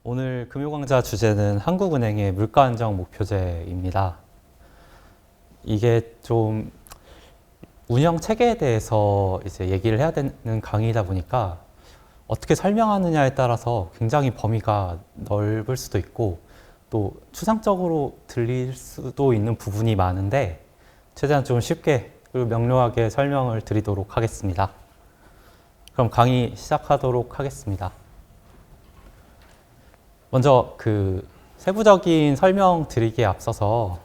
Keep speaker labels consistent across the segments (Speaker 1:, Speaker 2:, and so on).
Speaker 1: 오늘 금요강좌 주제는 한국은행의 물가안정 목표제입니다. 이게 좀 운영 체계에 대해서 이제 얘기를 해야 되는 강의이다 보니까 어떻게 설명하느냐에 따라서 굉장히 범위가 넓을 수도 있고 또 추상적으로 들릴 수도 있는 부분이 많은데 최대한 좀 쉽게 그리고 명료하게 설명을 드리도록 하겠습니다. 그럼 강의 시작하도록 하겠습니다. 먼저 그 세부적인 설명 드리기에 앞서서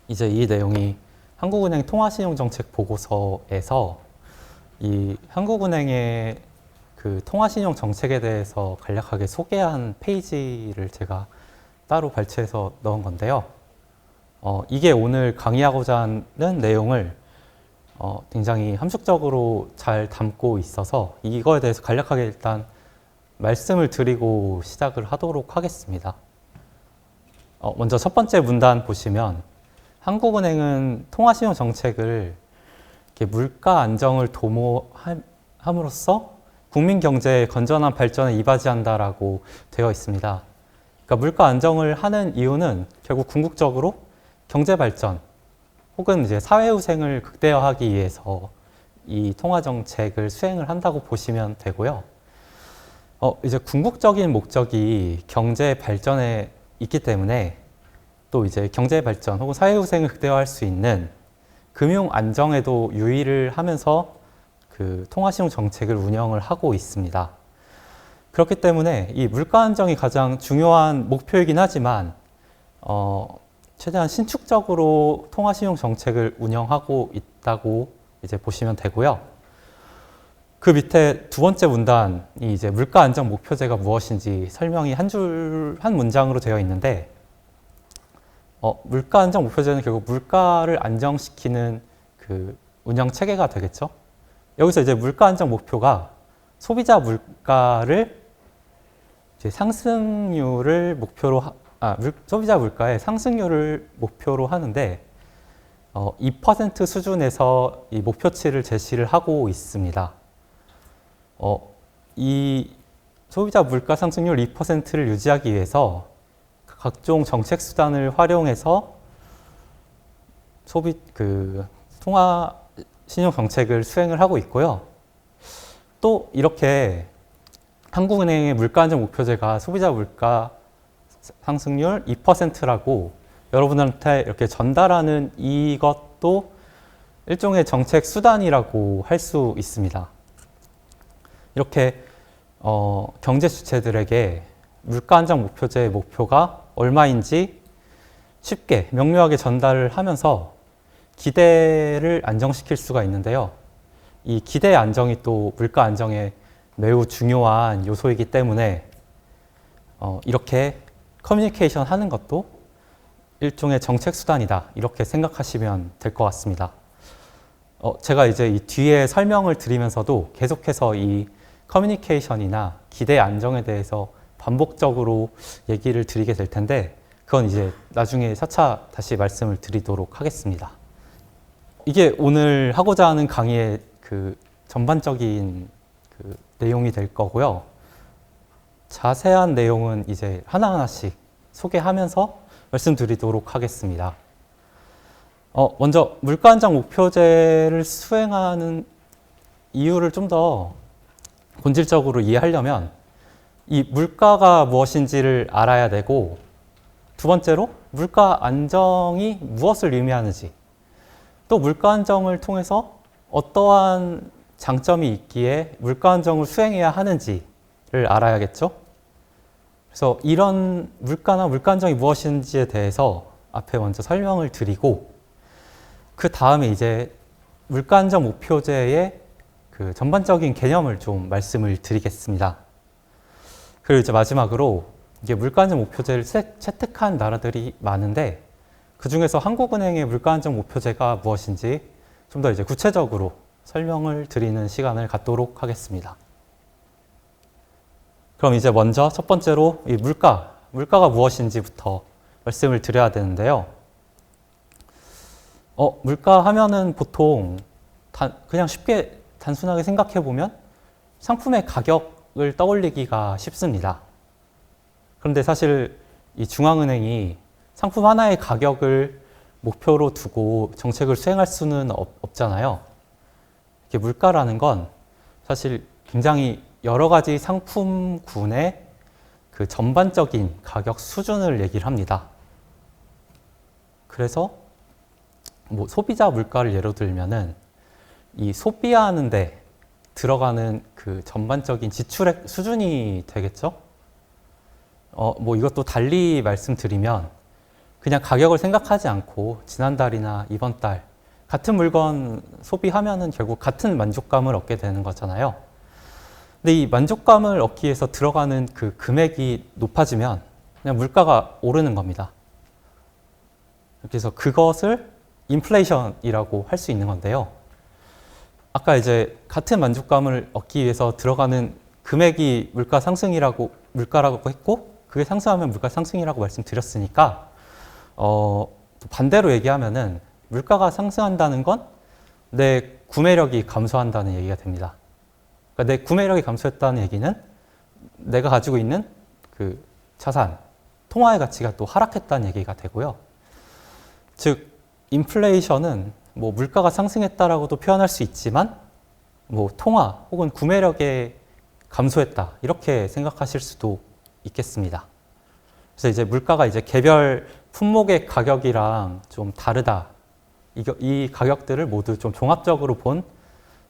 Speaker 1: 이제 이 내용이 한국은행 통화신용정책 보고서에서 이 한국은행의 그 통화신용 정책에 대해서 간략하게 소개한 페이지를 제가 따로 발췌해서 넣은 건데요. 이게 오늘 강의하고자 하는 내용을 굉장히 함축적으로 잘 담고 있어서 이거에 대해서 간략하게 일단 말씀을 드리고 시작을 하도록 하겠습니다. 먼저 첫 번째 문단 보시면 한국은행은 통화신용 정책을 이렇게 물가 안정을 도모함으로써 국민 경제의 건전한 발전에 이바지한다라고 되어 있습니다. 그러니까 물가 안정을 하는 이유는 결국 궁극적으로 경제 발전 혹은 이제 사회후생을 극대화하기 위해서 이 통화 정책을 수행을 한다고 보시면 되고요. 이제 궁극적인 목적이 경제 발전에 있기 때문에 또 이제 경제 발전 혹은 사회후생을 극대화할 수 있는 금융 안정에도 유의를 하면서 그 통화신용 정책을 운영을 하고 있습니다. 그렇기 때문에 이 물가 안정이 가장 중요한 목표이긴 하지만 최대한 신축적으로 통화신용 정책을 운영하고 있다고 이제 보시면 되고요. 그 밑에 두 번째 문단이 이제 물가 안정 목표제가 무엇인지 설명이 한 문장으로 되어 있는데, 물가 안정 목표제는 결국 물가를 안정시키는 그 운영 체계가 되겠죠. 여기서 이제 물가 안정 목표가 소비자 물가를 이제 상승률을 목표로 소비자 물가의 상승률을 목표로 하는데 2% 수준에서 이 목표치를 제시를 하고 있습니다. 이 소비자 물가 상승률 2%를 유지하기 위해서 각종 정책 수단을 활용해서 통화 신용 정책을 수행을 하고 있고요. 또 이렇게 한국은행의 물가 안정 목표제가 소비자 물가 상승률 2%라고 여러분한테 이렇게 전달하는 이것도 일종의 정책 수단이라고 할 수 있습니다. 이렇게 경제 주체들에게 물가 안정 목표제의 목표가 얼마인지 쉽게 명료하게 전달을 하면서 기대를 안정시킬 수가 있는데요. 이 기대 안정이 또 물가 안정에 매우 중요한 요소이기 때문에 이렇게 커뮤니케이션 하는 것도 일종의 정책 수단이다 이렇게 생각하시면 될 것 같습니다. 제가 이제 이 뒤에 설명을 드리면서도 계속해서 이 커뮤니케이션이나 기대 안정에 대해서 반복적으로 얘기를 드리게 될 텐데 그건 이제 나중에 차차 다시 말씀을 드리도록 하겠습니다. 이게 오늘 하고자 하는 강의의 그 전반적인 그 내용이 될 거고요. 자세한 내용은 이제 하나하나씩 소개하면서 말씀드리도록 하겠습니다. 먼저 물가 안정 목표제를 수행하는 이유를 좀 더 본질적으로 이해하려면 이 물가가 무엇인지를 알아야 되고 두 번째로 물가 안정이 무엇을 의미하는지 또 물가 안정을 통해서 어떠한 장점이 있기에 물가 안정을 수행해야 하는지를 알아야겠죠. 그래서 이런 물가나 물가 안정이 무엇인지에 대해서 앞에 먼저 설명을 드리고 그 다음에 이제 물가 안정 목표제의 그 전반적인 개념을 좀 말씀을 드리겠습니다. 그리고 이제 마지막으로 이게 물가 안정 목표제를 채택한 나라들이 많은데 그 중에서 한국은행의 물가 안정 목표제가 무엇인지 좀 더 이제 구체적으로 설명을 드리는 시간을 갖도록 하겠습니다. 그럼 이제 먼저 첫 번째로 이 물가가 무엇인지부터 말씀을 드려야 되는데요. 물가 하면은 보통 그냥 쉽게 단순하게 생각해 보면 상품의 가격을 떠올리기가 쉽습니다. 그런데 사실 이 중앙은행이 상품 하나의 가격을 목표로 두고 정책을 수행할 수는 없잖아요. 이게 물가라는 건 사실 굉장히 여러 가지 상품군의 그 전반적인 가격 수준을 얘기를 합니다. 그래서 뭐 소비자 물가를 예로 들면은 이 소비하는데 들어가는 그 전반적인 지출액 수준이 되겠죠? 뭐 이것도 달리 말씀드리면 그냥 가격을 생각하지 않고 지난달이나 이번 달 같은 물건 소비하면은 결국 같은 만족감을 얻게 되는 거잖아요. 근데 이 만족감을 얻기 위해서 들어가는 그 금액이 높아지면 그냥 물가가 오르는 겁니다. 그래서 그것을 인플레이션이라고 할 수 있는 건데요. 아까 이제 같은 만족감을 얻기 위해서 들어가는 금액이 물가라고 했고, 그게 상승하면 물가 상승이라고 말씀드렸으니까, 반대로 얘기하면은 물가가 상승한다는 건 내 구매력이 감소한다는 얘기가 됩니다. 그러니까 내 구매력이 감소했다는 얘기는 내가 가지고 있는 그 자산, 통화의 가치가 또 하락했다는 얘기가 되고요. 즉, 인플레이션은 뭐 물가가 상승했다라고도 표현할 수 있지만 뭐 통화 혹은 구매력이 감소했다 이렇게 생각하실 수도 있겠습니다. 그래서 이제 물가가 이제 개별 품목의 가격이랑 좀 다르다. 이 가격들을 모두 좀 종합적으로 본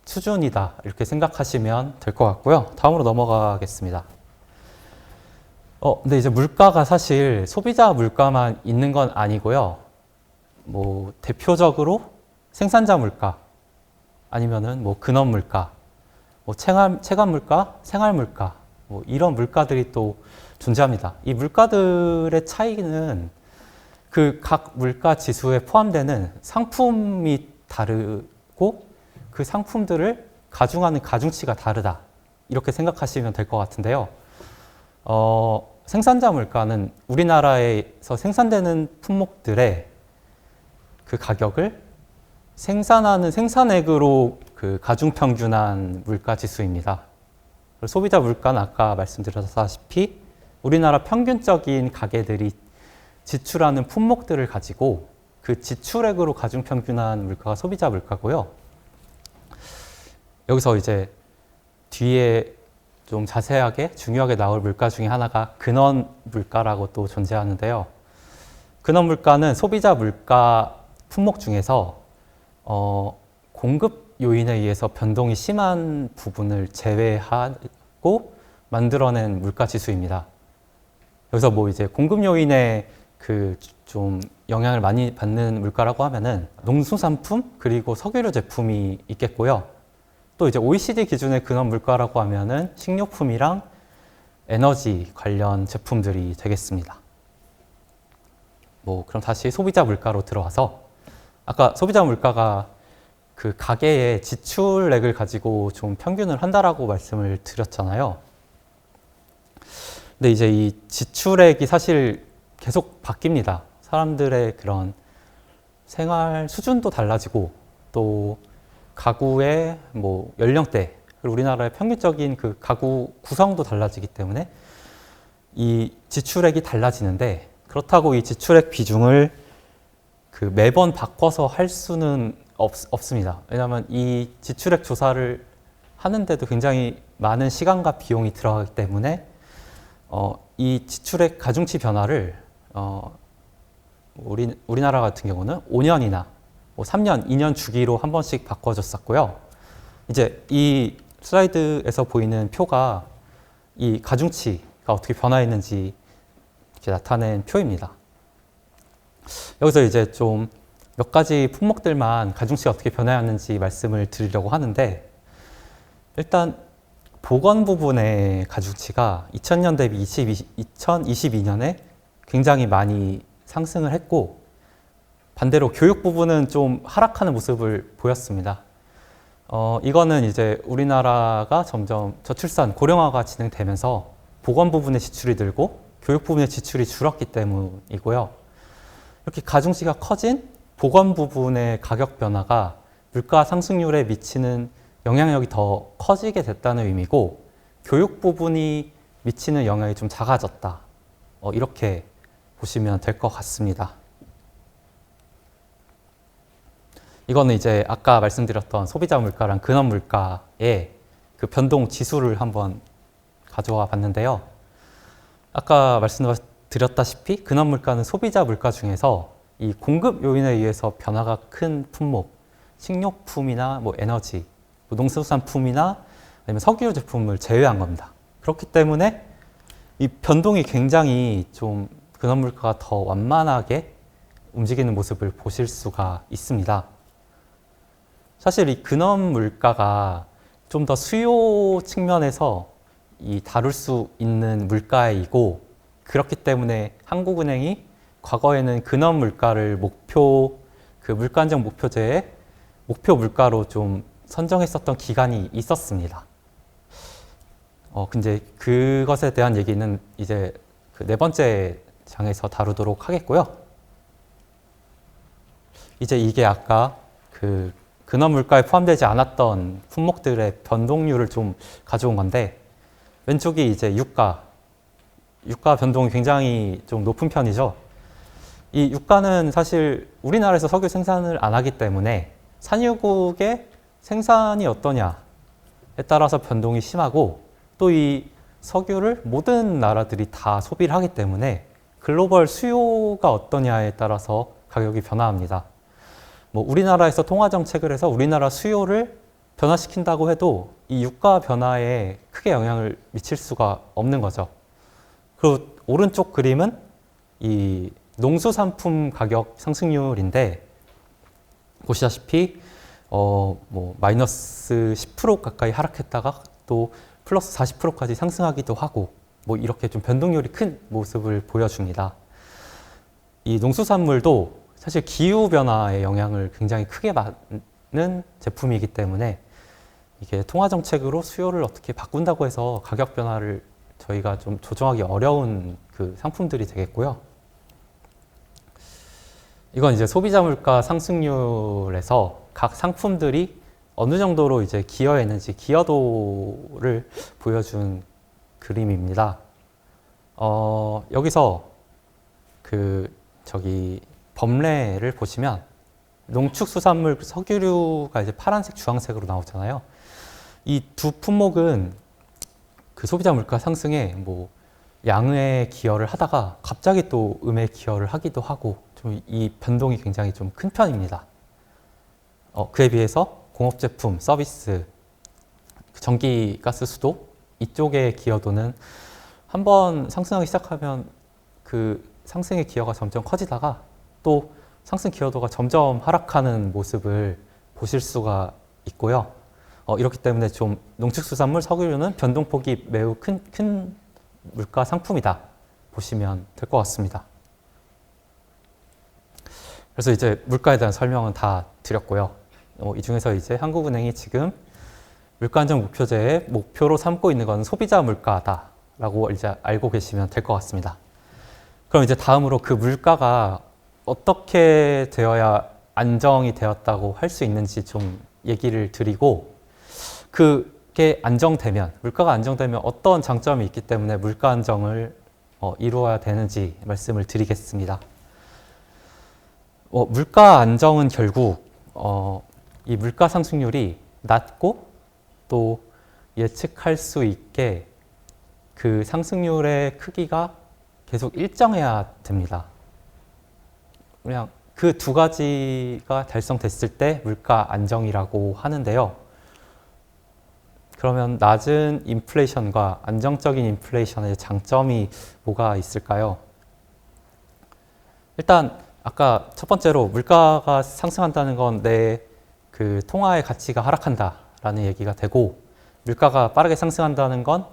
Speaker 1: 수준이다 이렇게 생각하시면 될 것 같고요. 다음으로 넘어가겠습니다. 근데 이제 물가가 사실 소비자 물가만 있는 건 아니고요. 뭐 대표적으로 생산자 물가 아니면은 뭐 근원 물가, 뭐 체감 물가, 생활 물가 뭐 이런 물가들이 또 존재합니다. 이 물가들의 차이는 그 각 물가 지수에 포함되는 상품이 다르고 그 상품들을 가중하는 가중치가 다르다 이렇게 생각하시면 될 것 같은데요. 생산자 물가는 우리나라에서 생산되는 품목들의 그 가격을 생산하는 생산액으로 그 가중평균한 물가 지수입니다. 소비자 물가는 아까 말씀드렸다시피 우리나라 평균적인 가게들이 지출하는 품목들을 가지고 그 지출액으로 가중평균한 물가가 소비자 물가고요. 여기서 이제 뒤에 좀 자세하게 중요하게 나올 물가 중에 하나가 근원 물가라고 또 존재하는데요. 근원 물가는 소비자 물가 품목 중에서 공급 요인에 의해서 변동이 심한 부분을 제외하고 만들어낸 물가 지수입니다. 여기서 뭐 이제 공급 요인에 그 좀 영향을 많이 받는 물가라고 하면은 농수산품 그리고 석유류 제품이 있겠고요. 또 이제 OECD 기준의 근원 물가라고 하면은 식료품이랑 에너지 관련 제품들이 되겠습니다. 뭐 그럼 다시 소비자 물가로 들어와서 아까 소비자 물가가 그 가계의 지출액을 가지고 좀 평균을 한다라고 말씀을 드렸잖아요. 근데 이제 이 지출액이 사실 계속 바뀝니다. 사람들의 그런 생활 수준도 달라지고 또 가구의 뭐 연령대 그리고 우리나라의 평균적인 그 가구 구성도 달라지기 때문에 이 지출액이 달라지는데 그렇다고 이 지출액 비중을 그 매번 바꿔서 할 수는 없습니다. 왜냐하면 이 지출액 조사를 하는데도 굉장히 많은 시간과 비용이 들어가기 때문에 이 지출액 가중치 변화를 우리나라 같은 경우는 5년이나 뭐 3년, 2년 주기로 한 번씩 바꿔줬었고요. 이제 이 슬라이드에서 보이는 표가 이 가중치가 어떻게 변화했는지 이렇게 나타낸 표입니다. 여기서 이제 좀 몇 가지 품목들만 가중치가 어떻게 변화했는지 말씀을 드리려고 하는데 일단 보건 부분의 가중치가 2000년 대비 2022년에 굉장히 많이 상승을 했고 반대로 교육 부분은 좀 하락하는 모습을 보였습니다. 이거는 이제 우리나라가 점점 저출산, 고령화가 진행되면서 보건 부분의 지출이 늘고 교육 부분의 지출이 줄었기 때문이고요. 이렇게 가중치가 커진 보건 부분의 가격 변화가 물가 상승률에 미치는 영향력이 더 커지게 됐다는 의미고 교육 부분이 미치는 영향이 좀 작아졌다. 이렇게 보시면 될 것 같습니다. 이거는 이제 아까 말씀드렸던 소비자 물가랑 근원 물가의 그 변동 지수를 한번 가져와 봤는데요. 아까 말씀드렸다시피 근원 물가는 소비자 물가 중에서 이 공급 요인에 의해서 변화가 큰 품목, 식료품이나 뭐 에너지, 뭐 농수산품이나 아니면 석유 제품을 제외한 겁니다. 그렇기 때문에 이 변동이 굉장히 좀 근원 물가가 더 완만하게 움직이는 모습을 보실 수가 있습니다. 사실 이 근원 물가가 좀 더 수요 측면에서 이 다룰 수 있는 물가이고, 그렇기 때문에 한국은행이 과거에는 근원 물가를 그 물가 안정 목표제의 목표 물가로 좀 선정했었던 기간이 있었습니다. 근데 그것에 대한 얘기는 이제 그 네 번째 장에서 다루도록 하겠고요. 이제 이게 아까 그 근원 물가에 포함되지 않았던 품목들의 변동률을 좀 가져온 건데, 왼쪽이 이제 유가 변동이 굉장히 좀 높은 편이죠. 이 유가는 사실 우리나라에서 석유 생산을 안 하기 때문에 산유국의 생산이 어떠냐에 따라서 변동이 심하고, 또 이 석유를 모든 나라들이 다 소비를 하기 때문에 글로벌 수요가 어떠냐에 따라서 가격이 변화합니다. 뭐 우리나라에서 통화 정책을 해서 우리나라 수요를 변화시킨다고 해도 이 유가 변화에 크게 영향을 미칠 수가 없는 거죠. 그리고 오른쪽 그림은 이 농수산품 가격 상승률인데, 보시다시피 뭐 마이너스 10% 가까이 하락했다가 또 플러스 40%까지 상승하기도 하고, 뭐 이렇게 좀 변동률이 큰 모습을 보여줍니다. 이 농수산물도 사실 기후 변화의 영향을 굉장히 크게 받는 제품이기 때문에 이게 통화 정책으로 수요를 어떻게 바꾼다고 해서 가격 변화를 저희가 좀 조정하기 어려운 그 상품들이 되겠고요. 이건 이제 소비자 물가 상승률에서 각 상품들이 어느 정도로 이제 기여했는지 기여도를 보여준 그림입니다. 여기서 범례를 보시면 농축수산물 석유류가 이제 파란색, 주황색으로 나오잖아요. 이 두 품목은 그 소비자 물가 상승에 뭐 양의 기여를 하다가 갑자기 또 음의 기여를 하기도 하고, 좀 이 변동이 굉장히 좀 큰 편입니다. 그에 비해서 공업제품, 서비스, 전기, 가스, 수도 이쪽의 기여도는 한번 상승하기 시작하면 그 상승의 기여가 점점 커지다가 또 상승 기여도가 점점 하락하는 모습을 보실 수가 있고요. 이렇기 때문에 좀 농축수산물, 석유류는 변동폭이 매우 큰 물가 상품이다 보시면 될 것 같습니다. 그래서 이제 물가에 대한 설명은 다 드렸고요. 이 중에서 이제 한국은행이 지금 물가 안정 목표제의 목표로 삼고 있는 건 소비자 물가다라고 이제 알고 계시면 될 것 같습니다. 그럼 이제 다음으로 그 물가가 어떻게 되어야 안정이 되었다고 할 수 있는지 좀 얘기를 드리고, 그게 안정되면, 물가가 안정되면 어떤 장점이 있기 때문에 물가 안정을 이루어야 되는지 말씀을 드리겠습니다. 물가 안정은 결국 이 물가 상승률이 낮고 또 예측할 수 있게 그 상승률의 크기가 계속 일정해야 됩니다. 그냥 그 두 가지가 달성됐을 때 물가 안정이라고 하는데요. 그러면 낮은 인플레이션과 안정적인 인플레이션의 장점이 뭐가 있을까요? 일단 아까 첫 번째로 물가가 상승한다는 건 내 그 통화의 가치가 하락한다라는 얘기가 되고, 물가가 빠르게 상승한다는 건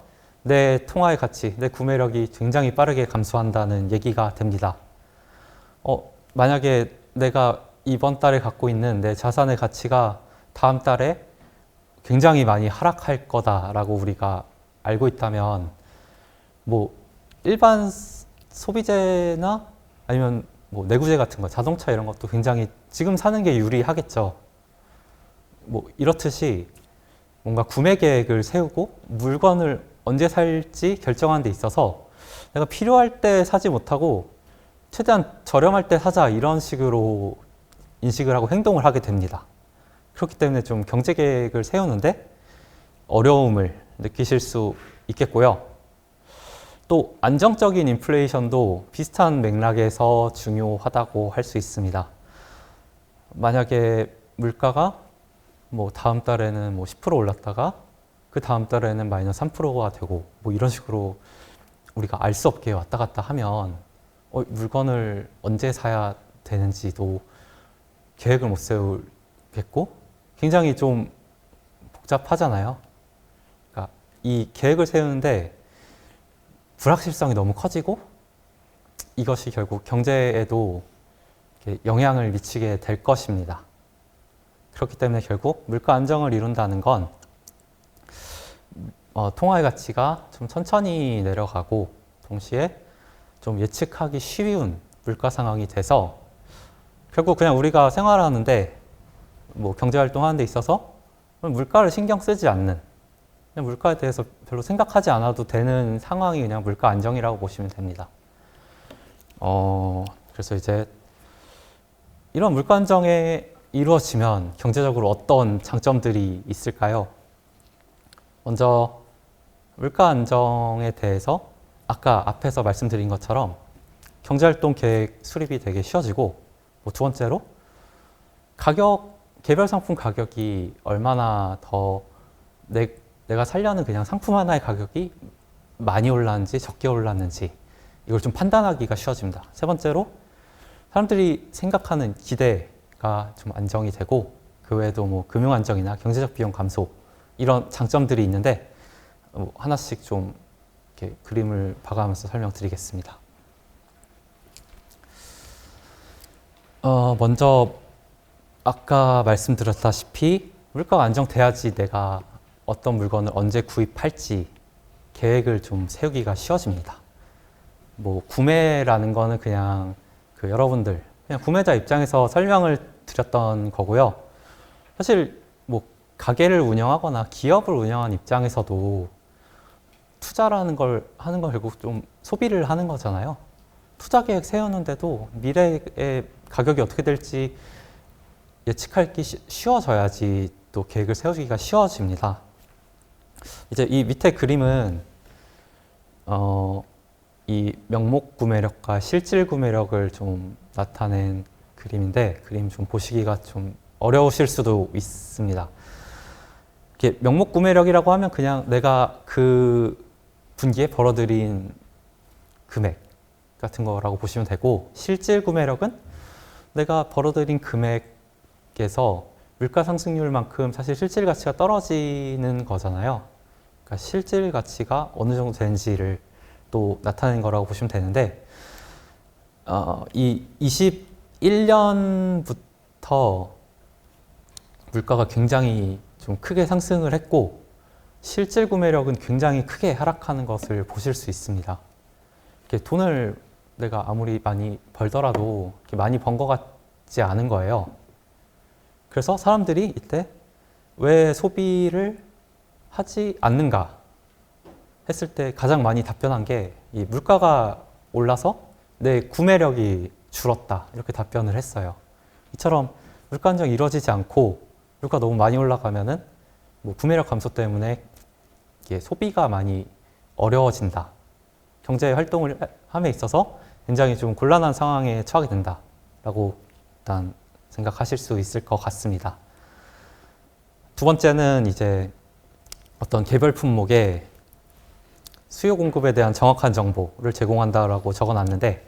Speaker 1: 내 통화의 가치, 내 구매력이 굉장히 빠르게 감소한다는 얘기가 됩니다. 만약에 내가 이번 달에 갖고 있는 내 자산의 가치가 다음 달에 굉장히 많이 하락할 거다라고 우리가 알고 있다면, 뭐 일반 소비재나 아니면 뭐 내구재 같은 거, 자동차 이런 것도 굉장히 지금 사는 게 유리하겠죠. 뭐 이렇듯이 뭔가 구매 계획을 세우고 물건을 언제 살지 결정하는 데 있어서 내가 필요할 때 사지 못하고 최대한 저렴할 때 사자 이런 식으로 인식을 하고 행동을 하게 됩니다. 그렇기 때문에 좀 경제 계획을 세우는데 어려움을 느끼실 수 있겠고요. 또 안정적인 인플레이션도 비슷한 맥락에서 중요하다고 할 수 있습니다. 만약에 물가가 뭐 다음 달에는 뭐 10% 올랐다가 그 다음 달에는 마이너스 3%가 되고 뭐 이런 식으로 우리가 알 수 없게 왔다 갔다 하면 물건을 언제 사야 되는지도 계획을 못 세우겠고 굉장히 좀 복잡하잖아요. 그러니까 이 계획을 세우는데 불확실성이 너무 커지고 이것이 결국 경제에도 영향을 미치게 될 것입니다. 그렇기 때문에 결국 물가 안정을 이룬다는 건 통화의 가치가 좀 천천히 내려가고 동시에 좀 예측하기 쉬운 물가 상황이 돼서 결국 그냥 우리가 생활하는데 뭐 경제활동 하는 데 있어서 물가를 신경 쓰지 않는 그냥 물가에 대해서 별로 생각하지 않아도 되는 상황이 그냥 물가 안정이라고 보시면 됩니다. 그래서 이제 이런 물가 안정에 이루어지면 경제적으로 어떤 장점들이 있을까요? 먼저 물가 안정에 대해서 아까 앞에서 말씀드린 것처럼 경제활동 계획 수립이 되게 쉬워지고 뭐 두 번째로 개별 상품 가격이 얼마나 더 내가 살려는 그냥 상품 하나의 가격이 많이 올랐는지 적게 올랐는지 이걸 좀 판단하기가 쉬워집니다. 세 번째로 사람들이 생각하는 기대가 좀 안정이 되고 그 외에도 뭐 금융 안정이나 경제적 비용 감소 이런 장점들이 있는데 하나씩 좀 이렇게 그림을 봐가면서 설명드리겠습니다. 먼저 아까 말씀드렸다시피 물가가 안정돼야지 내가 어떤 물건을 언제 구입할지 계획을 좀 세우기가 쉬워집니다. 뭐 구매라는 거는 그냥 여러분들 그냥 구매자 입장에서 설명을 드렸던 거고요. 사실 뭐 가게를 운영하거나 기업을 운영하는 입장에서도 투자라는 걸 하는 건 결국 좀 소비를 하는 거잖아요. 투자 계획 세우는데도 미래의 가격이 어떻게 될지 예측하기 쉬워져야지 또 계획을 세우기가 쉬워집니다. 이제 이 밑에 그림은 이 명목 구매력과 실질 구매력을 좀 나타낸 그림인데 그림 좀 보시기가 좀 어려우실 수도 있습니다. 이렇게 명목 구매력이라고 하면 그냥 내가 그 분기에 벌어들인 금액 같은 거라고 보시면 되고 실질 구매력은 내가 벌어들인 금액에서 물가 상승률만큼 사실 실질 가치가 떨어지는 거잖아요. 그러니까 실질 가치가 어느 정도 되는지를 또 나타낸 거라고 보시면 되는데 이 21년부터 물가가 굉장히 좀 크게 상승을 했고 실질 구매력은 굉장히 크게 하락하는 것을 보실 수 있습니다. 이렇게 돈을 내가 아무리 많이 벌더라도 이렇게 많이 번 것 같지 않은 거예요. 그래서 사람들이 이때 왜 소비를 하지 않는가 했을 때 가장 많이 답변한 게 이 물가가 올라서 내 구매력이 줄었다 이렇게 답변을 했어요. 이처럼 물가 안정이 이루어지지 않고 물가 너무 많이 올라가면은 뭐 구매력 감소 때문에 이게 소비가 많이 어려워진다. 경제 활동을 함에 있어서 굉장히 좀 곤란한 상황에 처하게 된다라고 일단 생각하실 수 있을 것 같습니다. 두 번째는 이제 어떤 개별 품목에 수요 공급에 대한 정확한 정보를 제공한다라고 적어놨는데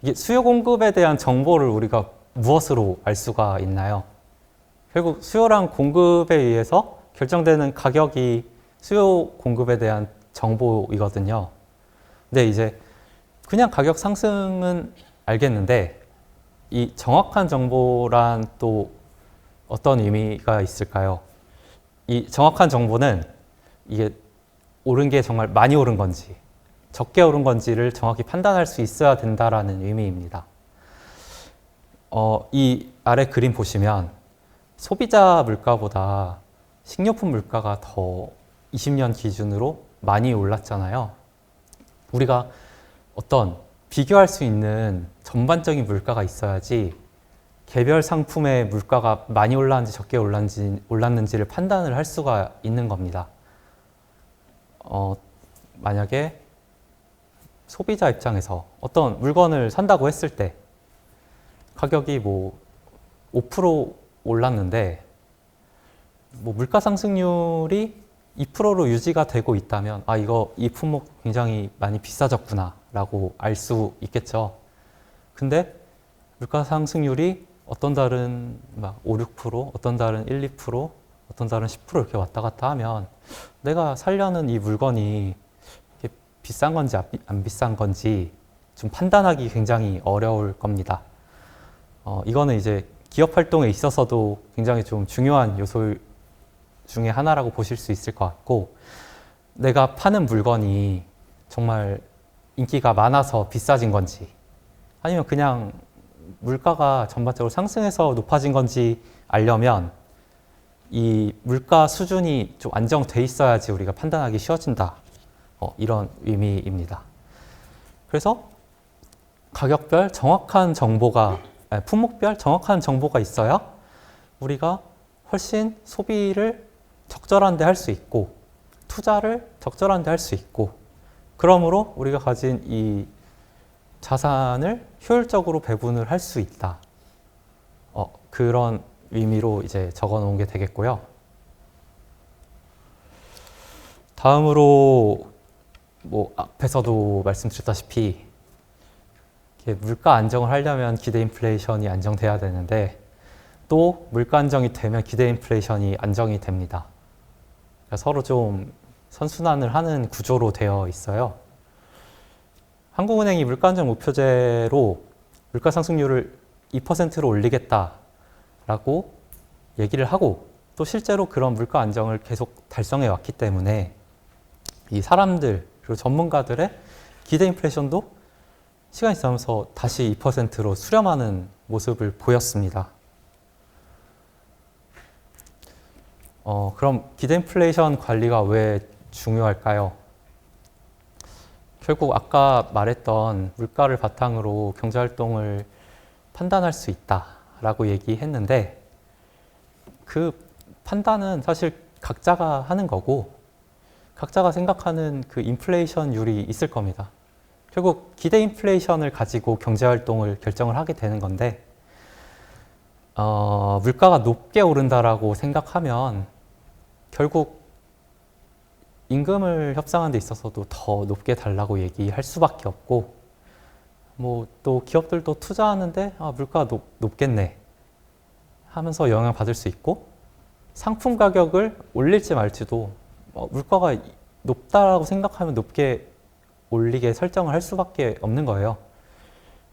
Speaker 1: 이게 수요 공급에 대한 정보를 우리가 무엇으로 알 수가 있나요? 결국 수요랑 공급에 의해서 결정되는 가격이 수요 공급에 대한 정보이거든요. 근데 이제 그냥 가격 상승은 알겠는데 이 정확한 정보란 또 어떤 의미가 있을까요? 이 정확한 정보는 이게 오른 게 정말 많이 오른 건지 적게 오른 건지를 정확히 판단할 수 있어야 된다라는 의미입니다. 이 아래 그림 보시면 소비자 물가보다 식료품 물가가 더 20년 기준으로 많이 올랐잖아요. 우리가 어떤 비교할 수 있는 전반적인 물가가 있어야지 개별 상품의 물가가 많이 올랐는지 적게 올랐는지를 판단을 할 수가 있는 겁니다. 만약에 소비자 입장에서 어떤 물건을 산다고 했을 때 가격이 뭐 5% 올랐는데 뭐 물가 상승률이 2%로 유지가 되고 있다면 이 품목 굉장히 많이 비싸졌구나 라고 알 수 있겠죠. 근데 물가 상승률이 어떤 달은 막 5, 6%, 어떤 달은 1, 2%, 어떤 달은 10% 이렇게 왔다 갔다 하면 내가 살려는 이 물건이 비싼 건지 안 비싼 건지 좀 판단하기 굉장히 어려울 겁니다. 이거는 이제 기업 활동에 있어서도 굉장히 좀 중요한 요소 중에 하나라고 보실 수 있을 것 같고, 내가 파는 물건이 정말 인기가 많아서 비싸진 건지 아니면 그냥 물가가 전반적으로 상승해서 높아진 건지 알려면 이 물가 수준이 좀 안정돼 있어야지 우리가 판단하기 쉬워진다. 이런 의미입니다. 그래서 가격별 정확한 정보가, 품목별 정확한 정보가 있어야 우리가 훨씬 소비를 적절한 데 할 수 있고 투자를 적절한 데 할 수 있고, 그러므로 우리가 가진 이 자산을 효율적으로 배분을 할 수 있다. 그런 의미로 이제 적어 놓은 게 되겠고요. 다음으로 뭐 앞에서도 말씀드렸다시피 물가 안정을 하려면 기대 인플레이션이 안정돼야 되는데 또 물가 안정이 되면 기대 인플레이션이 안정이 됩니다. 그러니까 서로 좀 선순환을 하는 구조로 되어 있어요. 한국은행이 물가 안정 목표제로 물가 상승률을 2%로 올리겠다라고 얘기를 하고 또 실제로 그런 물가 안정을 계속 달성해 왔기 때문에 이 사람들 그리고 전문가들의 기대 인플레이션도 시간이 지나면서 다시 2%로 수렴하는 모습을 보였습니다. 그럼 기대 인플레이션 관리가 왜 중요할까요? 결국 아까 말했던 물가를 바탕으로 경제활동을 판단할 수 있다라고 얘기했는데 그 판단은 사실 각자가 하는 거고 각자가 생각하는 그 인플레이션율이 있을 겁니다. 결국 기대 인플레이션을 가지고 경제활동을 결정을 하게 되는 건데 물가가 높게 오른다라고 생각하면 결국 임금을 협상하는 데 있어서도 더 높게 달라고 얘기할 수밖에 없고 뭐 또 기업들도 투자하는데 물가가 높겠네 하면서 영향받을 수 있고 상품 가격을 올릴지 말지도 물가가 높다라고 생각하면 높게 올리게 설정을 할 수밖에 없는 거예요.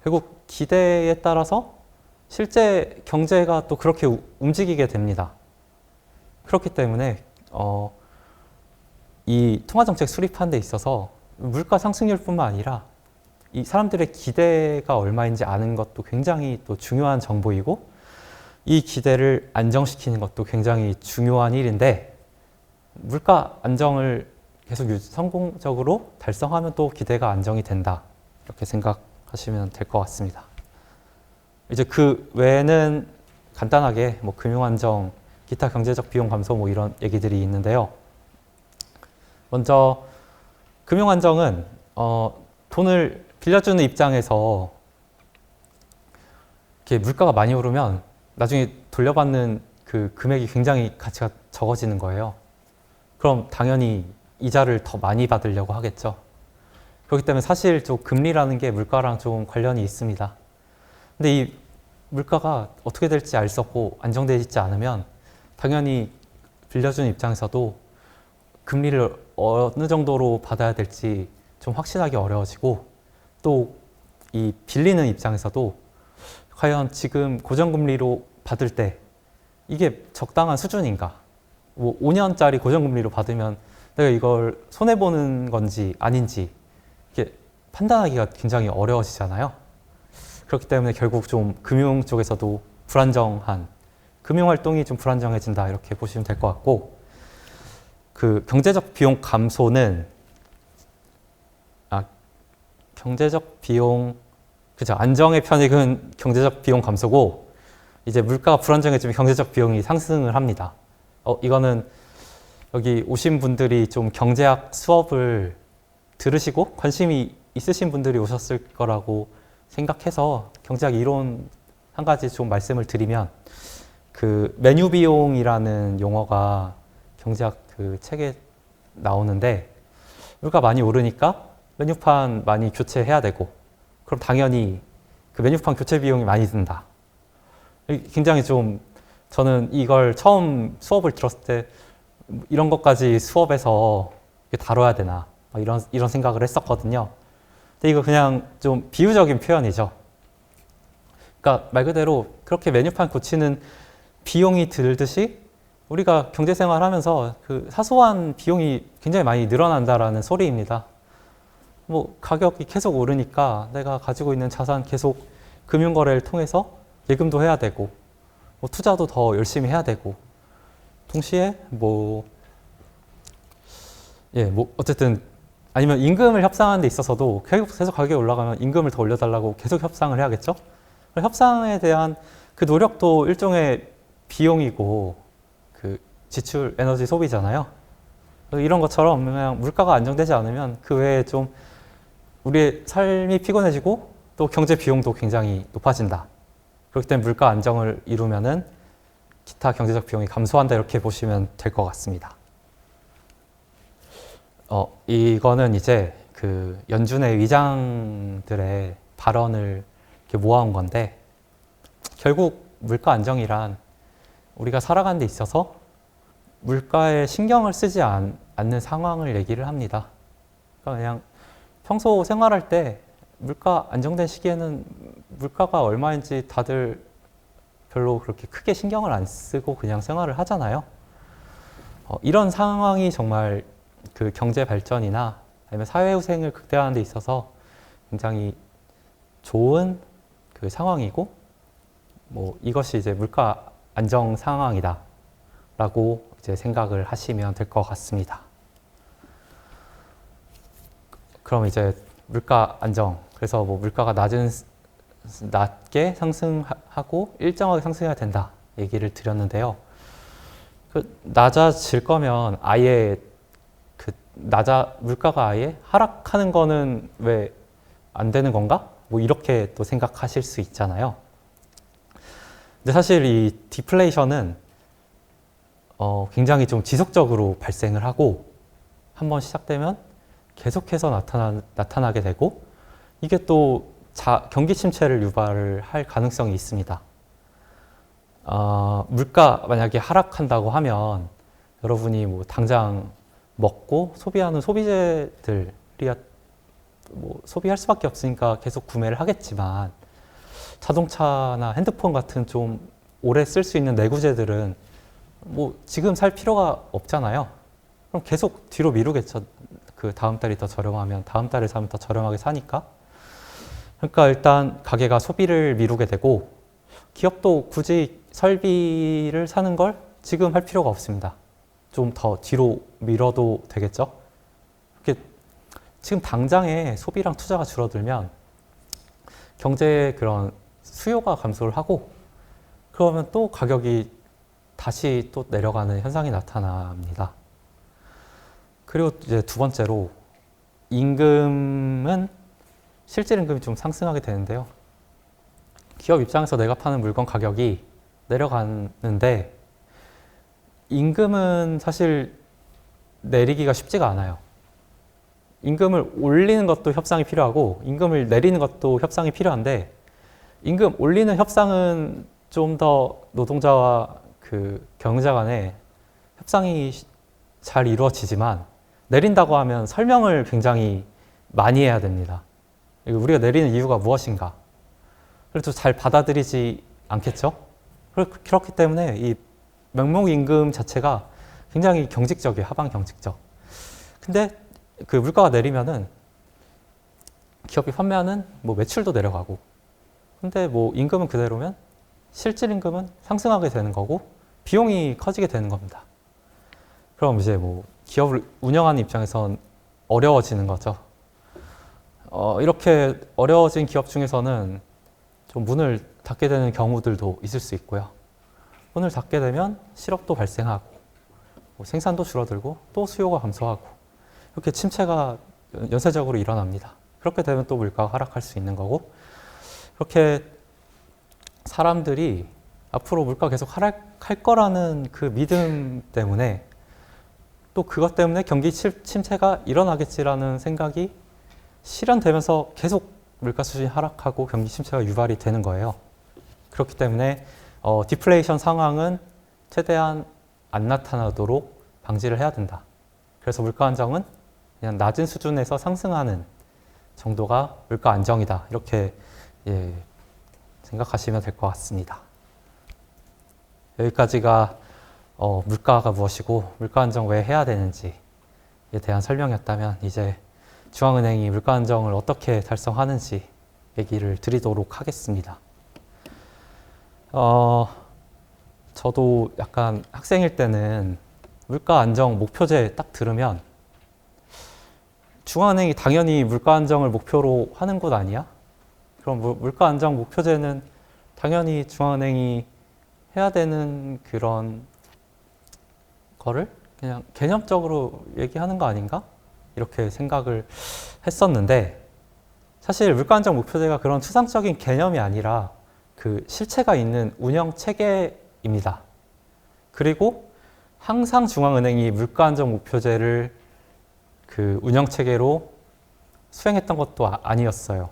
Speaker 1: 결국 기대에 따라서 실제 경제가 또 그렇게 움직이게 됩니다. 그렇기 때문에 이 통화정책 수립하는 데 있어서 물가 상승률뿐만 아니라 이 사람들의 기대가 얼마인지 아는 것도 굉장히 또 중요한 정보이고 이 기대를 안정시키는 것도 굉장히 중요한 일인데 물가 안정을 계속 성공적으로 달성하면 또 기대가 안정이 된다. 이렇게 생각하시면 될 것 같습니다. 이제 그 외에는 간단하게 뭐 금융안정, 기타 경제적 비용 감소 뭐 이런 얘기들이 있는데요. 먼저 금융안정은 돈을 빌려주는 입장에서 이렇게 물가가 많이 오르면 나중에 돌려받는 그 금액이 굉장히 가치가 적어지는 거예요. 그럼 당연히 이자를 더 많이 받으려고 하겠죠. 그렇기 때문에 사실 좀 금리라는 게 물가랑 좀 관련이 있습니다. 근데 이 물가가 어떻게 될지 알 수 없고 안정되어 있지 않으면 당연히 빌려주는 입장에서도 금리를 어느 정도로 받아야 될지 좀 확신하기 어려워지고 또 이 빌리는 입장에서도 과연 지금 고정금리로 받을 때 이게 적당한 수준인가? 뭐 5년짜리 고정금리로 받으면 내가 이걸 손해보는 건지 아닌지 이게 판단하기가 굉장히 어려워지잖아요. 그렇기 때문에 결국 좀 금융 쪽에서도 불안정한, 금융활동이 좀 불안정해진다 이렇게 보시면 될 것 같고 그 경제적 비용 감소는 경제적 비용, 그죠? 안정의 편익은 경제적 비용 감소고, 이제 물가가 불안정해지면 경제적 비용이 상승을 합니다. 이거는 여기 오신 분들이 좀 경제학 수업을 들으시고 관심이 있으신 분들이 오셨을 거라고 생각해서 경제학 이론 한 가지 좀 말씀을 드리면, 그 메뉴 비용이라는 용어가 경제학 그 책에 나오는데, 물가 많이 오르니까 메뉴판 많이 교체해야 되고, 그럼 당연히 그 메뉴판 교체 비용이 많이 든다. 굉장히 좀 저는 이걸 처음 수업을 들었을 때 이런 것까지 수업에서 다뤄야 되나 이런 생각을 했었거든요. 근데 이거 그냥 좀 비유적인 표현이죠. 그러니까 말 그대로 그렇게 메뉴판 고치는 비용이 들듯이 우리가 경제생활 하면서 그 사소한 비용이 굉장히 많이 늘어난다라는 소리입니다. 뭐 가격이 계속 오르니까 내가 가지고 있는 자산 계속 금융거래를 통해서 예금도 해야 되고, 뭐 투자도 더 열심히 해야 되고, 동시에 뭐 어쨌든 아니면 임금을 협상하는 데 있어서도 계속 가격이 올라가면 임금을 더 올려달라고 계속 협상을 해야겠죠. 협상에 대한 그 노력도 일종의 비용이고 그 지출 에너지 소비잖아요. 이런 것처럼 그냥 물가가 안정되지 않으면 그 외에 좀 우리의 삶이 피곤해지고 또 경제 비용도 굉장히 높아진다. 그렇기 때문에 물가 안정을 이루면은 기타 경제적 비용이 감소한다, 이렇게 보시면 될 것 같습니다. 이거는 이제 그 연준의 위장들의 발언을 이렇게 모아온 건데, 결국 물가 안정이란 우리가 살아가는 데 있어서 물가에 신경을 쓰지 않는 상황을 얘기를 합니다. 그러니까 그냥 평소 생활할 때 물가 안정된 시기에는 물가가 얼마인지 다들 별로 그렇게 크게 신경을 안 쓰고 그냥 생활을 하잖아요. 이런 상황이 정말 그 경제 발전이나 아니면 사회후생을 극대화하는 데 있어서 굉장히 좋은 그 상황이고, 뭐 이것이 이제 물가 안정 상황이다 라고 이제 생각을 하시면 될 것 같습니다. 그럼 이제 물가 안정, 그래서 뭐 물가가 낮게 상승하고 일정하게 상승해야 된다 얘기를 드렸는데요. 그 낮아질 거면 아예 물가가 아예 하락하는 거는 왜 안 되는 건가? 뭐 이렇게 또 생각하실 수 있잖아요. 근데 사실 이 디플레이션은 굉장히 좀 지속적으로 발생을 하고, 한번 시작되면 계속해서 나타나게 되고, 이게 또 경기 침체를 유발을 할 가능성이 있습니다. 물가 만약에 하락한다고 하면 여러분이 뭐 당장 먹고 소비하는 소비재들이 뭐 소비할 수밖에 없으니까 계속 구매를 하겠지만, 자동차나 핸드폰 같은 좀 오래 쓸 수 있는 내구재들은 뭐 지금 살 필요가 없잖아요. 그럼 계속 뒤로 미루겠죠. 그 다음 달이 더 저렴하면 다음 달에 사면 더 저렴하게 사니까. 그러니까 일단 가게가 소비를 미루게 되고, 기업도 굳이 설비를 사는 걸 지금 할 필요가 없습니다. 좀 더 뒤로 미뤄도 되겠죠. 이렇게 지금 당장에 소비랑 투자가 줄어들면 경제의 그런 수요가 감소를 하고, 그러면 또 가격이 다시 또 내려가는 현상이 나타납니다. 그리고 이제 두 번째로, 실질 임금이 좀 상승하게 되는데요. 기업 입장에서 내가 파는 물건 가격이 내려가는데, 임금은 사실 내리기가 쉽지가 않아요. 임금을 올리는 것도 협상이 필요하고 임금을 내리는 것도 협상이 필요한데, 임금 올리는 협상은 좀 더 노동자와 그 경영자 간에 협상이 잘 이루어지지만, 내린다고 하면 설명을 굉장히 많이 해야 됩니다. 우리가 내리는 이유가 무엇인가? 그래도 잘 받아들이지 않겠죠? 그렇기 때문에 이 명목임금 자체가 굉장히 경직적이에요. 하방 경직적. 근데 그 물가가 내리면은 기업이 판매하는 뭐 매출도 내려가고, 근데 뭐 임금은 그대로면 실질 임금은 상승하게 되는 거고 비용이 커지게 되는 겁니다. 그럼 이제 뭐 기업을 운영하는 입장에선 어려워지는 거죠. 이렇게 어려워진 기업 중에서는 좀 문을 닫게 되는 경우들도 있을 수 있고요. 문을 닫게 되면 실업도 발생하고 뭐 생산도 줄어들고 또 수요가 감소하고 이렇게 침체가 연쇄적으로 일어납니다. 그렇게 되면 또 물가가 하락할 수 있는 거고 그렇게 사람들이 앞으로 물가 계속 하락할 거라는 그 믿음 때문에 또 그것 때문에 경기 침체가 일어나겠지라는 생각이 실현되면서 계속 물가 수준이 하락하고 경기 침체가 유발이 되는 거예요. 그렇기 때문에 디플레이션 상황은 최대한 안 나타나도록 방지를 해야 된다. 그래서 물가 안정은 그냥 낮은 수준에서 상승하는 정도가 물가 안정이다. 이렇게 생각하시면 될 것 같습니다. 여기까지가 물가가 무엇이고 물가 안정 왜 해야 되는지에 대한 설명이었다면 이제 중앙은행이 물가 안정을 어떻게 달성하는지 얘기를 드리도록 하겠습니다. 저도 약간 학생일 때는 물가 안정 목표제 딱 들으면 중앙은행이 당연히 물가 안정을 목표로 하는 곳 아니야? 그럼 물가 안정 목표제는 당연히 중앙은행이 해야 되는 그런 거를 그냥 개념적으로 얘기하는 거 아닌가? 이렇게 생각을 했었는데 사실 물가 안정 목표제가 그런 추상적인 개념이 아니라 그 실체가 있는 운영 체계입니다. 그리고 항상 중앙은행이 물가 안정 목표제를 그 운영 체계로 수행했던 것도 아니었어요.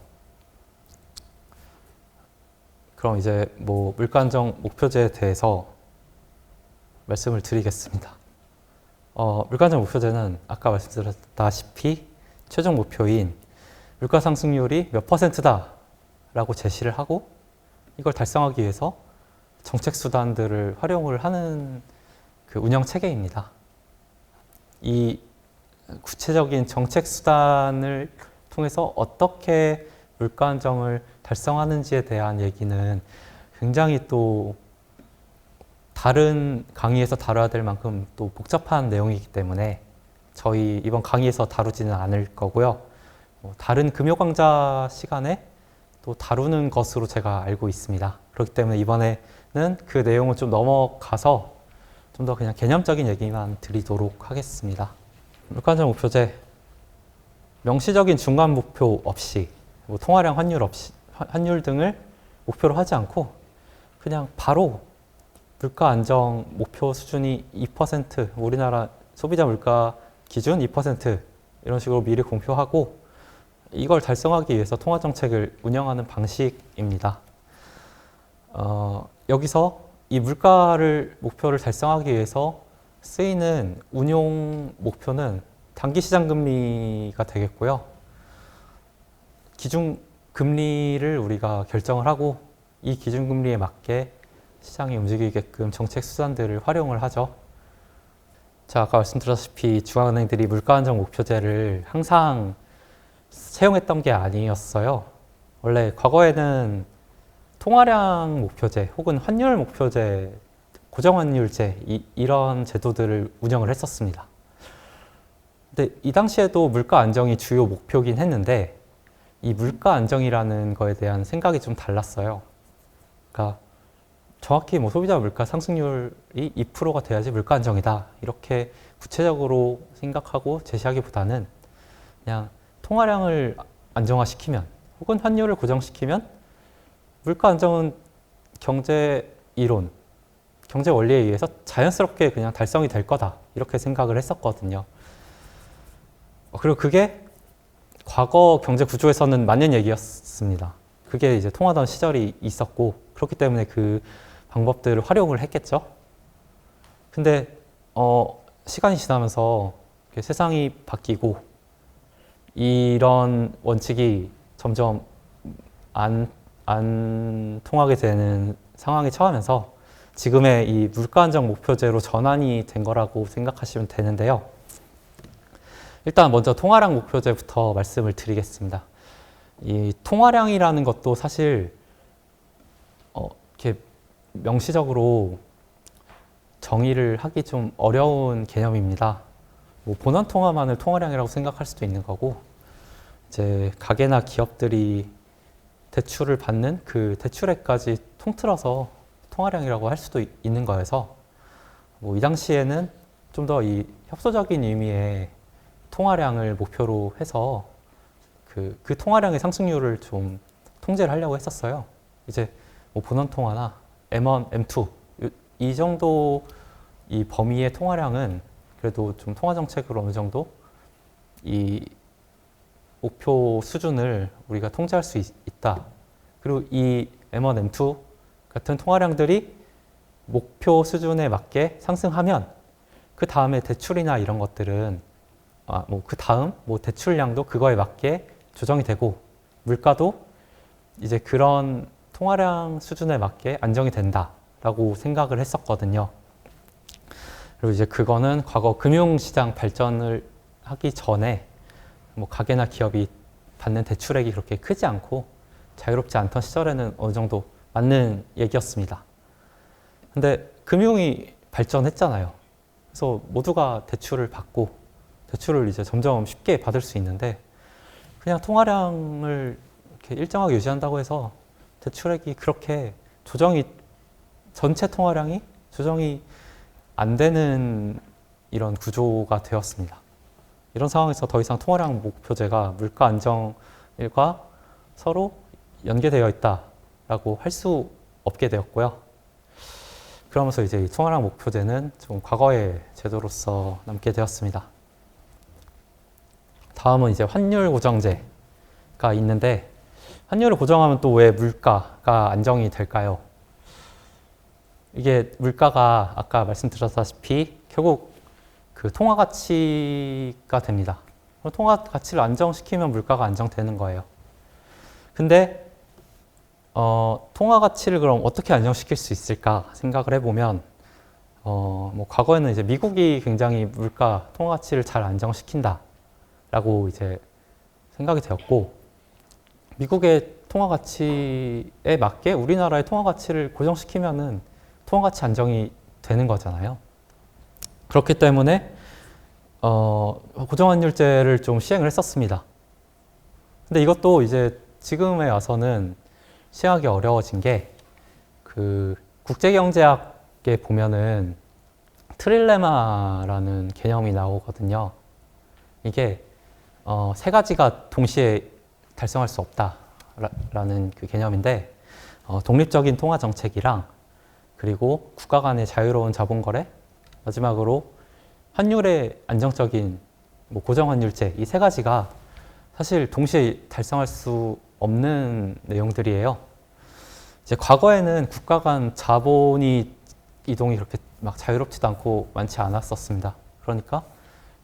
Speaker 1: 그럼 이제 뭐 물가 안정 목표제에 대해서 말씀을 드리겠습니다. 물가 안정 목표제는 아까 말씀드렸다시피 최종 목표인 물가 상승률이 몇 %다 라고 제시를 하고 이걸 달성하기 위해서 정책 수단들을 활용을 하는 그 운영 체계입니다. 이 구체적인 정책 수단을 통해서 어떻게 물가 안정을 달성하는지에 대한 얘기는 굉장히 또 다른 강의에서 다뤄야 될 만큼 또 복잡한 내용이기 때문에 저희 이번 강의에서 다루지는 않을 거고요. 다른 금요 강좌 시간에 또 다루는 것으로 제가 알고 있습니다. 그렇기 때문에 이번에는 그 내용을 좀 넘어가서 좀 더 그냥 개념적인 얘기만 드리도록 하겠습니다. 물가 안정 목표제 명시적인 중간 목표 없이 뭐 통화량 환율 등을 목표로 하지 않고 그냥 바로 물가 안정 목표 수준이 2%, 우리나라 소비자 물가 기준 2% 이런 식으로 미리 공표하고 이걸 달성하기 위해서 통화정책을 운영하는 방식입니다. 여기서 이 물가를 목표를 달성하기 위해서 쓰이는 운용 목표는 단기 시장 금리가 되겠고요. 기준 금리를 우리가 결정을 하고 이 기준 금리에 맞게 시장이 움직이게끔 정책 수단들을 활용을 하죠. 자, 아까 말씀드렸다시피 중앙은행들이 물가 안정 목표제를 항상 채용했던 게 아니었어요. 원래 과거에는 통화량 목표제 혹은 환율 목표제, 고정환율제 이런 제도들을 운영을 했었습니다. 근데 이 당시에도 물가 안정이 주요 목표긴 했는데 이 물가 안정이라는 거에 대한 생각이 좀 달랐어요. 그러니까 정확히 뭐 소비자 물가 상승률이 2%가 돼야지 물가 안정이다 이렇게 구체적으로 생각하고 제시하기보다는 그냥 통화량을 안정화시키면 혹은 환율을 고정시키면 물가 안정은 경제 이론, 경제 원리에 의해서 자연스럽게 그냥 달성이 될 거다 이렇게 생각을 했었거든요. 그리고 그게 과거 경제 구조에서는 맞는 얘기였습니다. 그게 이제 통하던 시절이 있었고 그렇기 때문에 그 방법들을 활용을 했겠죠. 근데 시간이 지나면서 세상이 바뀌고 이런 원칙이 점점 안 통하게 되는 상황에 처하면서 지금의 이 물가 안정 목표제로 전환이 된 거라고 생각하시면 되는데요. 일단 먼저 통화량 목표제부터 말씀을 드리겠습니다. 이 통화량이라는 것도 사실 이렇게 명시적으로 정의를 하기 좀 어려운 개념입니다. 뭐 본원 통화만을 통화량이라고 생각할 수도 있는 거고 이제 가게나 기업들이 대출을 받는 그 대출액까지 통틀어서 통화량이라고 할 수도 있는 거여서 뭐 이 당시에는 좀 더 이 협소적인 의미의 통화량을 목표로 해서 그 통화량의 상승률을 좀 통제를 하려고 했었어요. 이제 뭐 본원 통화나 M1, M2 이 정도 이 범위의 통화량은 그래도 좀 통화 정책으로 어느 정도 이 목표 수준을 우리가 통제할 수 있다. 그리고 이 M1, M2 같은 통화량들이 목표 수준에 맞게 상승하면 그 다음에 대출이나 이런 것들은 뭐 그 다음 뭐 대출량도 그거에 맞게 조정이 되고 물가도 이제 그런 통화량 수준에 맞게 안정이 된다라고 생각을 했었거든요. 그리고 이제 그거는 과거 금융시장 발전을 하기 전에 뭐 가게나 기업이 받는 대출액이 그렇게 크지 않고 자유롭지 않던 시절에는 어느 정도 맞는 얘기였습니다. 근데 금융이 발전했잖아요. 그래서 모두가 대출을 받고 대출을 이제 점점 쉽게 받을 수 있는데 그냥 통화량을 이렇게 일정하게 유지한다고 해서 대출액이 그렇게 전체 통화량이 조정이 안 되는 이런 구조가 되었습니다. 이런 상황에서 더 이상 통화량 목표제가 물가 안정과 서로 연계되어 있다라고 할 수 없게 되었고요. 그러면서 이제 이 통화량 목표제는 좀 과거의 제도로서 남게 되었습니다. 다음은 이제 환율 고정제가 있는데 환율을 고정하면 또 왜 물가가 안정이 될까요? 이게 물가가 아까 말씀드렸다시피 결국 그 통화 가치가 됩니다. 통화 가치를 안정시키면 물가가 안정되는 거예요. 근데 통화 가치를 그럼 어떻게 안정시킬 수 있을까 생각을 해보면 뭐 과거에는 이제 미국이 굉장히 물가 통화 가치를 잘 안정시킨다라고 이제 생각이 되었고 미국의 통화 가치에 맞게 우리나라의 통화 가치를 고정시키면은 통화 가치 안정이 되는 거잖아요. 그렇기 때문에 고정환율제를 좀 시행을 했었습니다. 근데 이것도 이제 지금에 와서는 시행하기 어려워진 게 그 국제경제학에 보면은 트릴레마라는 개념이 나오거든요. 이게 세 가지가 동시에 달성할 수 없다라는 그 개념인데 독립적인 통화 정책이랑 그리고 국가 간의 자유로운 자본거래 마지막으로 환율의 안정적인 뭐 고정환율제 이 세 가지가 사실 동시에 달성할 수 없는 내용들이에요. 이제 과거에는 국가 간 자본이 이동이 그렇게 막 자유롭지도 않고 많지 않았었습니다. 그러니까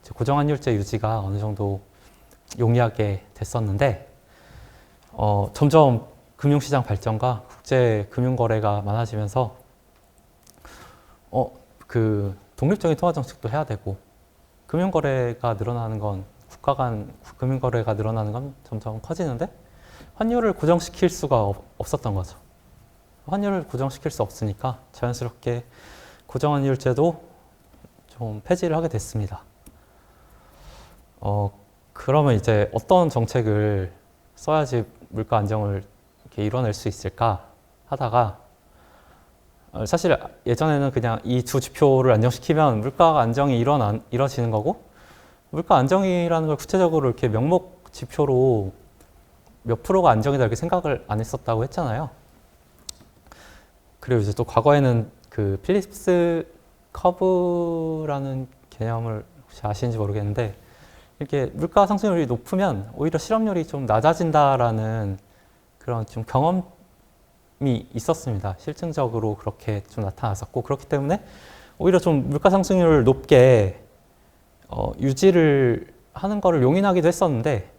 Speaker 1: 이제 고정환율제 유지가 어느 정도 용이하게 됐었는데 점점 금융시장 발전과 국제 금융거래가 많아지면서 그 독립적인 통화 정책도 해야 되고 금융거래가 늘어나는 건 국가 간 금융거래가 늘어나는 건 점점 커지는데 환율을 고정시킬 수가 없었던 거죠. 환율을 고정시킬 수 없으니까 자연스럽게 고정환율제도 좀 폐지를 하게 됐습니다. 그러면 이제 어떤 정책을 써야지 물가 안정을 이렇게 이뤄낼 수 있을까 하다가 사실 예전에는 그냥 이 두 지표를 안정시키면 물가 안정이 이뤄지는 거고 물가 안정이라는 걸 구체적으로 이렇게 명목 지표로 몇 프로가 안정이다 이렇게 생각을 안 했었다고 했잖아요. 그리고 이제 또 과거에는 그 필립스 커브라는 개념을 혹시 아시는지 모르겠는데 이렇게 물가 상승률이 높으면 오히려 실업률이 좀 낮아진다라는 그런 좀 경험이 있었습니다. 실증적으로 그렇게 좀 나타났었고 그렇기 때문에 오히려 좀 물가 상승률을 높게 유지를 하는 거를 용인하기도 했었는데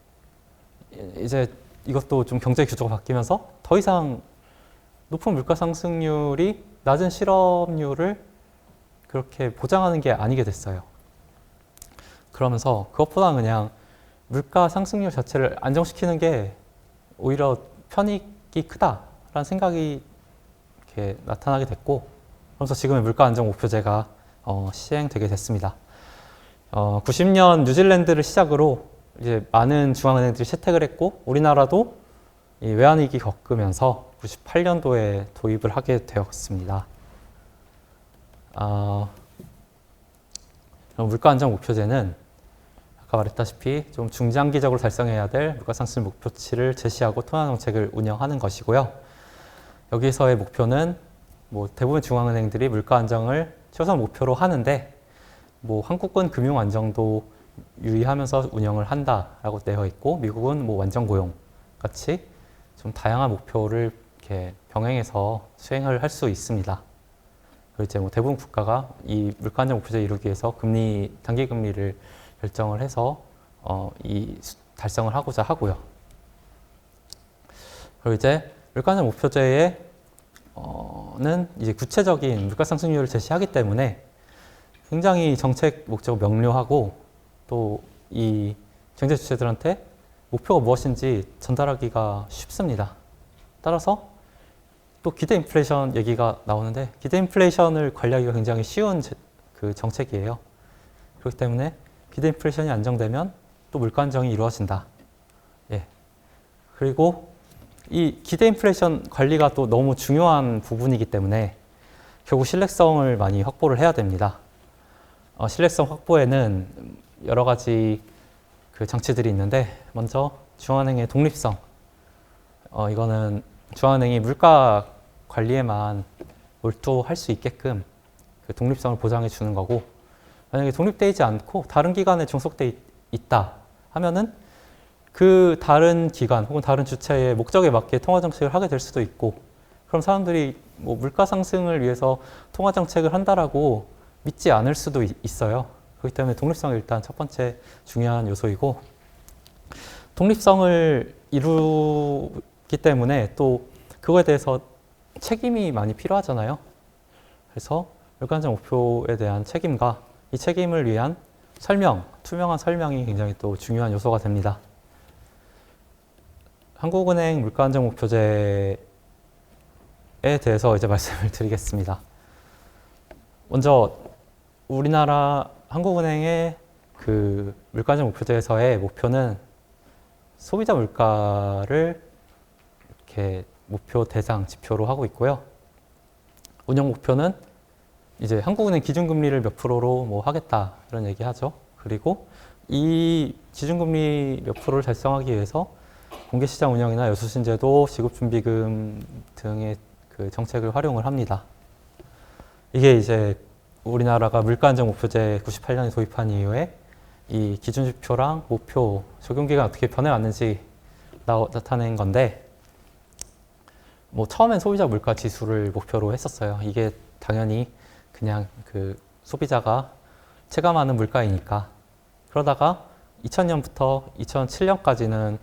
Speaker 1: 이제 이것도 좀 경제 규조가 바뀌면서 더 이상 높은 물가 상승률이 낮은 실업률을 그렇게 보장하는 게 아니게 됐어요. 그러면서 그것보다 그냥 물가 상승률 자체를 안정시키는 게 오히려 편익이 크다라는 생각이 이렇게 나타나게 됐고 그래서 지금의 물가 안정 목표제가 시행되게 됐습니다. 90년 뉴질랜드를 시작으로 이제 많은 중앙은행들이 채택을 했고 우리나라도 이 외환위기 겪으면서 98년도에 도입을 하게 되었습니다. 물가 안정 목표제는 아까 말했다시피 좀 중장기적으로 달성해야 될 물가 상승 목표치를 제시하고 통화 정책을 운영하는 것이고요. 여기서의 목표는 뭐 대부분 중앙은행들이 물가 안정을 최우선 목표로 하는데 뭐 한국은 금융 안정도 유의하면서 운영을 한다라고 되어 있고 미국은 뭐 완전 고용 같이 좀 다양한 목표를 이렇게 병행해서 수행을 할 수 있습니다. 그리고 이제 뭐 대부분 국가가 이 물가 안정 목표제 이루기 위해서 단기 금리를 결정을 해서 달성을 하고자 하고요. 그리고 이제 물가 안정 목표제는 이제 구체적인 물가 상승률을 제시하기 때문에 굉장히 정책 목적이 명료하고 또 이 경제 주체들한테 목표가 무엇인지 전달하기가 쉽습니다. 따라서 또 기대 인플레이션 얘기가 나오는데 기대 인플레이션을 관리하기가 굉장히 쉬운 그 정책이에요. 그렇기 때문에 기대 인플레이션이 안정되면 또 물가 안정이 이루어진다. 예. 그리고 이 기대 인플레이션 관리가 또 너무 중요한 부분이기 때문에 결국 신뢰성을 많이 확보를 해야 됩니다. 신뢰성 확보에는 여러 가지 그 장치들이 있는데 먼저 중앙은행의 독립성. 이거는 중앙은행이 물가 관리에만 몰두할 수 있게끔 그 독립성을 보장해 주는 거고 만약에 독립되어 있지 않고 다른 기관에 종속되어 있다 하면은 그 다른 기관 혹은 다른 주체의 목적에 맞게 통화 정책을 하게 될 수도 있고 그럼 사람들이 뭐 물가 상승을 위해서 통화 정책을 한다라고 믿지 않을 수도 있어요. 그렇기 때문에 독립성이 일단 첫 번째 중요한 요소이고 독립성을 이루기 때문에 또 그거에 대해서 책임이 많이 필요하잖아요. 그래서 물가 안정 목표에 대한 책임과 이 책임을 위한 설명, 투명한 설명이 굉장히 또 중요한 요소가 됩니다. 한국은행 물가 안정 목표제에 대해서 이제 말씀을 드리겠습니다. 먼저 우리나라 한국은행의 그 물가 안정 목표제에서의 목표는 소비자 물가를 이렇게 목표 대상 지표로 하고 있고요. 운영 목표는 이제 한국은행 기준금리를 몇 프로로 뭐 하겠다 이런 얘기 하죠. 그리고 이 기준금리 몇 프로를 달성하기 위해서 공개시장 운영이나 여수신제도, 지급준비금 등의 그 정책을 활용을 합니다. 이게 이제 우리나라가 물가안정 목표제 98년에 도입한 이후에 이 기준지표랑 목표 적용기간 어떻게 변해왔는지 나타낸 건데 뭐 처음엔 소비자 물가 지수를 목표로 했었어요. 이게 당연히 그냥 그 소비자가 체감하는 물가이니까. 그러다가 2000년부터 2007년까지는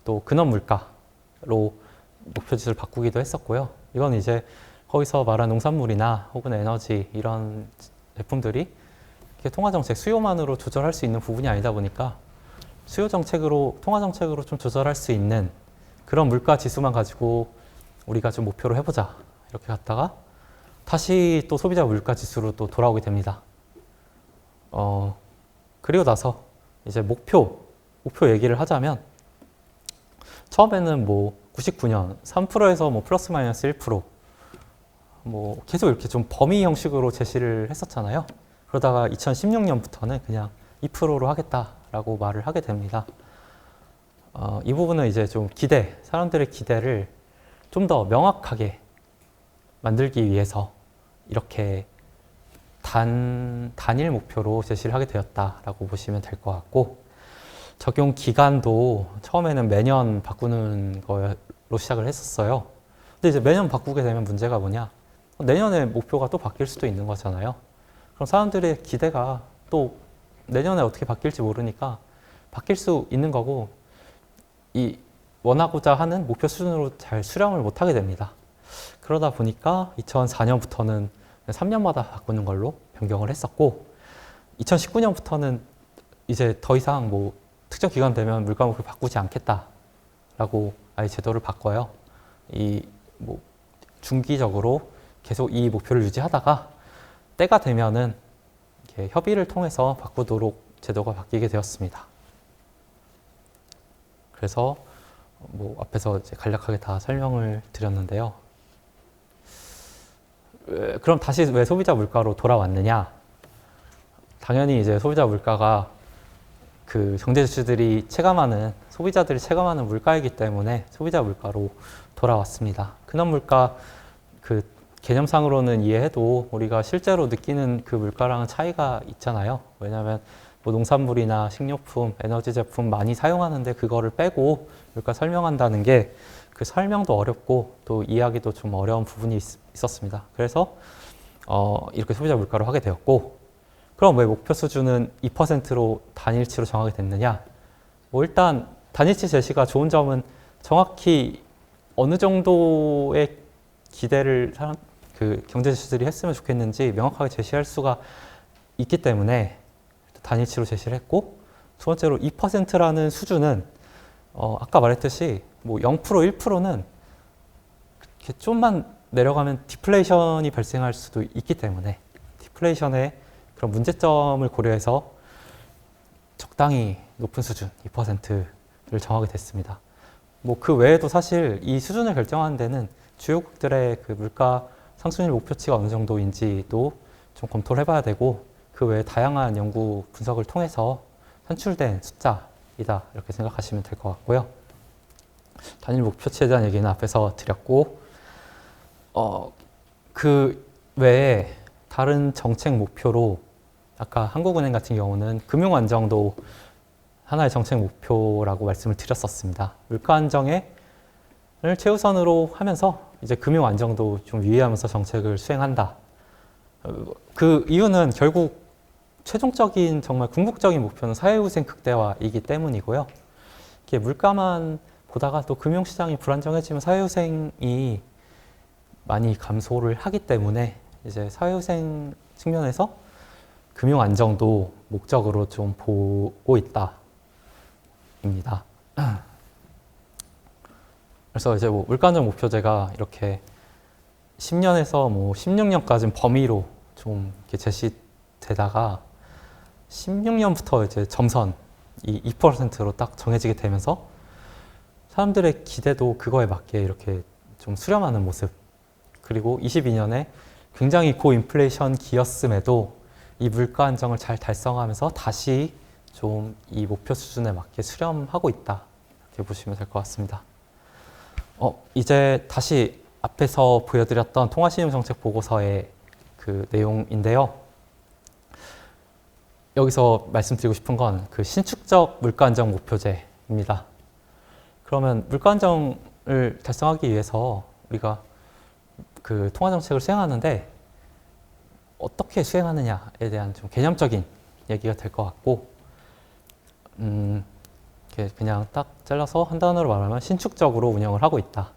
Speaker 1: 또 근원 물가로 목표 지수를 바꾸기도 했었고요. 이건 이제 거기서 말한 농산물이나 혹은 에너지 이런 제품들이 통화정책 수요만으로 조절할 수 있는 부분이 아니다 보니까 수요 정책으로 통화정책으로 좀 조절할 수 있는 그런 물가 지수만 가지고 우리가 좀 목표로 해보자 이렇게 갔다가 다시 또 소비자 물가 지수로 또 돌아오게 됩니다. 그리고 나서 이제 목표 얘기를 하자면 처음에는 뭐 99년 3%에서 뭐 플러스 마이너스 1%, 뭐 계속 이렇게 좀 범위 형식으로 제시를 했었잖아요. 그러다가 2016년부터는 그냥 2%로 하겠다라고 말을 하게 됩니다. 이 부분은 이제 좀 사람들의 기대를 좀 더 명확하게 만들기 위해서 이렇게 단일 목표로 제시를 하게 되었다라고 보시면 될 것 같고, 적용 기간도 처음에는 매년 바꾸는 걸로 시작을 했었어요. 근데 이제 매년 바꾸게 되면 문제가 뭐냐? 내년에 목표가 또 바뀔 수도 있는 거잖아요. 그럼 사람들의 기대가 또 내년에 어떻게 바뀔지 모르니까 바뀔 수 있는 거고, 이 원하고자 하는 목표 수준으로 잘 수렴을 못 하게 됩니다. 그러다 보니까 2004년부터는 3년마다 바꾸는 걸로 변경을 했었고, 2019년부터는 이제 더 이상 뭐 특정 기간 되면 물가 목표 바꾸지 않겠다라고 아예 제도를 바꿔요. 이 뭐 중기적으로 계속 이 목표를 유지하다가 때가 되면은 이렇게 협의를 통해서 바꾸도록 제도가 바뀌게 되었습니다. 그래서 뭐 앞에서 이제 간략하게 다 설명을 드렸는데요. 그럼 다시 왜 소비자 물가로 돌아왔느냐? 당연히 이제 소비자 물가가 그 경제 주체들이 체감하는, 소비자들이 체감하는 물가이기 때문에 소비자 물가로 돌아왔습니다. 근원 물가 그 개념상으로는 이해해도 우리가 실제로 느끼는 그 물가랑은 차이가 있잖아요. 왜냐하면 뭐 농산물이나 식료품, 에너지 제품 많이 사용하는데 그거를 빼고 물가 설명한다는 게 그 설명도 어렵고 또 이해하기도 좀 어려운 부분이 있었습니다. 그래서 이렇게 소비자 물가로 하게 되었고, 그럼 왜 목표 수준은 2%로 단일치로 정하게 됐느냐? 뭐 일단 단일치 제시가 좋은 점은 정확히 어느 정도의 기대를 그 경제 지수들이 했으면 좋겠는지 명확하게 제시할 수가 있기 때문에 단일치로 제시를 했고, 두 번째로 2%라는 수준은 아까 말했듯이 뭐 0%, 1%는 이렇게 좀만 내려가면 디플레이션이 발생할 수도 있기 때문에 디플레이션의 그런 문제점을 고려해서 적당히 높은 수준 2%를 정하게 됐습니다. 뭐 그 외에도 사실 이 수준을 결정하는 데는 주요국들의 그 물가 상승률 목표치가 어느 정도인지도 좀 검토를 해봐야 되고, 그 외에 다양한 연구 분석을 통해서 산출된 숫자이다 이렇게 생각하시면 될 것 같고요. 단일 목표치에 대한 얘기는 앞에서 드렸고, 그 외에 다른 정책 목표로 아까 한국은행 같은 경우는 금융 안정도 하나의 정책 목표라고 말씀을 드렸었습니다. 물가 안정을 최우선으로 하면서 이제 금융 안정도 좀 유의하면서 정책을 수행한다. 그 이유는 결국 최종적인 정말 궁극적인 목표는 사회후생 극대화이기 때문이고요. 이게 물가만 보다가 또 금융시장이 불안정해지면 사회후생이 많이 감소를 하기 때문에 이제 사회후생 측면에서 금융 안정도 목적으로 좀 보고 있다입니다. 그래서 이제 뭐 물가 안정 목표제가 이렇게 10년에서 뭐 16년까지는 범위로 좀 이렇게 제시되다가 16년부터 이제 점선 이 2%로 딱 정해지게 되면서 사람들의 기대도 그거에 맞게 이렇게 좀 수렴하는 모습, 그리고 22년에 굉장히 고인플레이션 기였음에도 이 물가 안정을 잘 달성하면서 다시 좀 이 목표 수준에 맞게 수렴하고 있다 이렇게 보시면 될 것 같습니다. 이제 다시 앞에서 보여드렸던 통화신용정책 보고서의 그 내용인데요. 여기서 말씀드리고 싶은 건 그 신축적 물가 안정 목표제입니다. 그러면 물가 안정을 달성하기 위해서 우리가 그 통화 정책을 수행하는데 어떻게 수행하느냐에 대한 좀 개념적인 얘기가 될 것 같고, 그냥 딱 잘라서 한 단어로 말하면 신축적으로 운영을 하고 있다.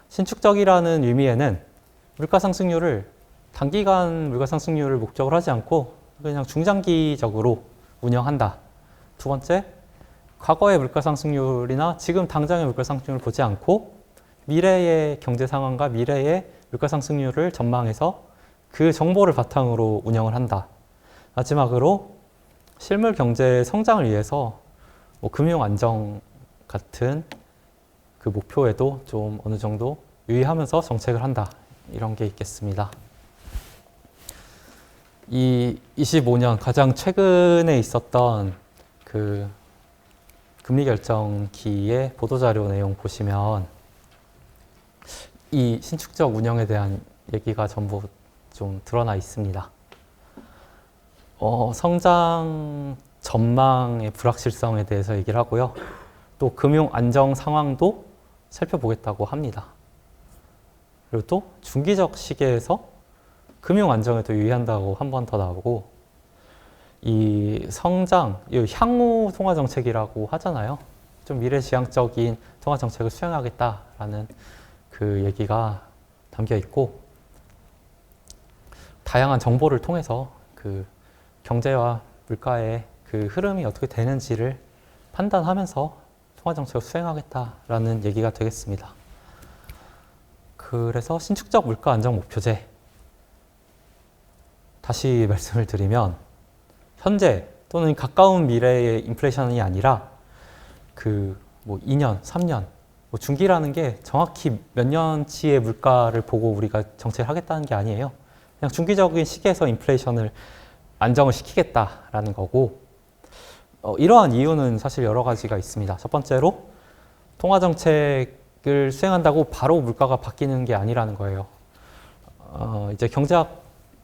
Speaker 1: 신축적이라는 의미에는 물가 상승률을 단기간 물가 상승률을 목적으로 하지 않고 그냥 중장기적으로 운영한다. 두 번째, 과거의 물가 상승률이나 지금 당장의 물가 상승률을 보지 않고 미래의 경제 상황과 미래의 물가 상승률을 전망해서 그 정보를 바탕으로 운영을 한다. 마지막으로 실물 경제 성장을 위해서 뭐 금융 안정 같은 그 목표에도 좀 어느 정도 유의하면서 정책을 한다. 이런 게 있겠습니다. 이 25년 가장 최근에 있었던 그 금리 결정기의 보도자료 내용 보시면 이 신축적 운영에 대한 얘기가 전부 좀 드러나 있습니다. 성장 전망의 불확실성에 대해서 얘기를 하고요. 또 금융 안정 상황도 살펴보겠다고 합니다. 그리고 또 중기적 시계에서 금융 안정에도 유의한다고 한 번 더 나오고, 이 성장, 이 향후 통화 정책이라고 하잖아요. 좀 미래지향적인 통화 정책을 수행하겠다라는 그 얘기가 담겨 있고, 다양한 정보를 통해서 그 경제와 물가의 그 흐름이 어떻게 되는지를 판단하면서 통화 정책을 수행하겠다라는 얘기가 되겠습니다. 그래서 신축적 물가 안정 목표제, 다시 말씀을 드리면 현재 또는 가까운 미래의 인플레이션이 아니라 그 뭐 2년, 3년, 뭐 중기라는 게 정확히 몇 년치의 물가를 보고 우리가 정책을 하겠다는 게 아니에요. 그냥 중기적인 시기에서 인플레이션을 안정을 시키겠다라는 거고, 이러한 이유는 사실 여러 가지가 있습니다. 첫 번째로 통화정책을 수행한다고 바로 물가가 바뀌는 게 아니라는 거예요. 이제 경제학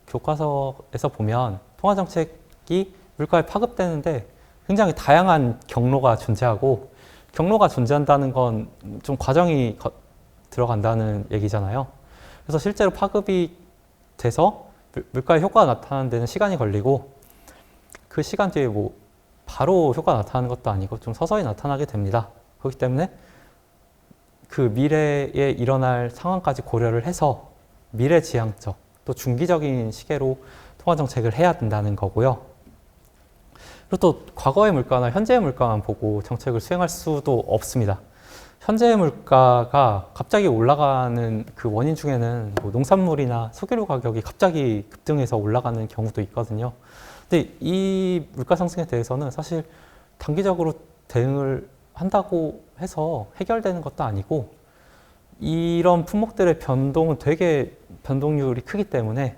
Speaker 1: 교과서에서 보면 통화정책이 물가에 파급되는데 굉장히 다양한 경로가 존재하고, 경로가 존재한다는 건 좀 과정이 들어간다는 얘기잖아요. 그래서 실제로 파급이 돼서 물가에 효과가 나타나는 데는 시간이 걸리고, 그 시간 뒤에 뭐 바로 효과가 나타나는 것도 아니고 좀 서서히 나타나게 됩니다. 그렇기 때문에 그 미래에 일어날 상황까지 고려를 해서 미래지향적 또 중기적인 시계로 통화정책을 해야 된다는 거고요. 그리고 또 과거의 물가나 현재의 물가만 보고 정책을 수행할 수도 없습니다. 현재의 물가가 갑자기 올라가는 그 원인 중에는 뭐 농산물이나 석유류 가격이 갑자기 급등해서 올라가는 경우도 있거든요. 근데 이 물가 상승에 대해서는 사실 단기적으로 대응을 한다고 해서 해결되는 것도 아니고, 이런 품목들의 변동은 되게 변동률이 크기 때문에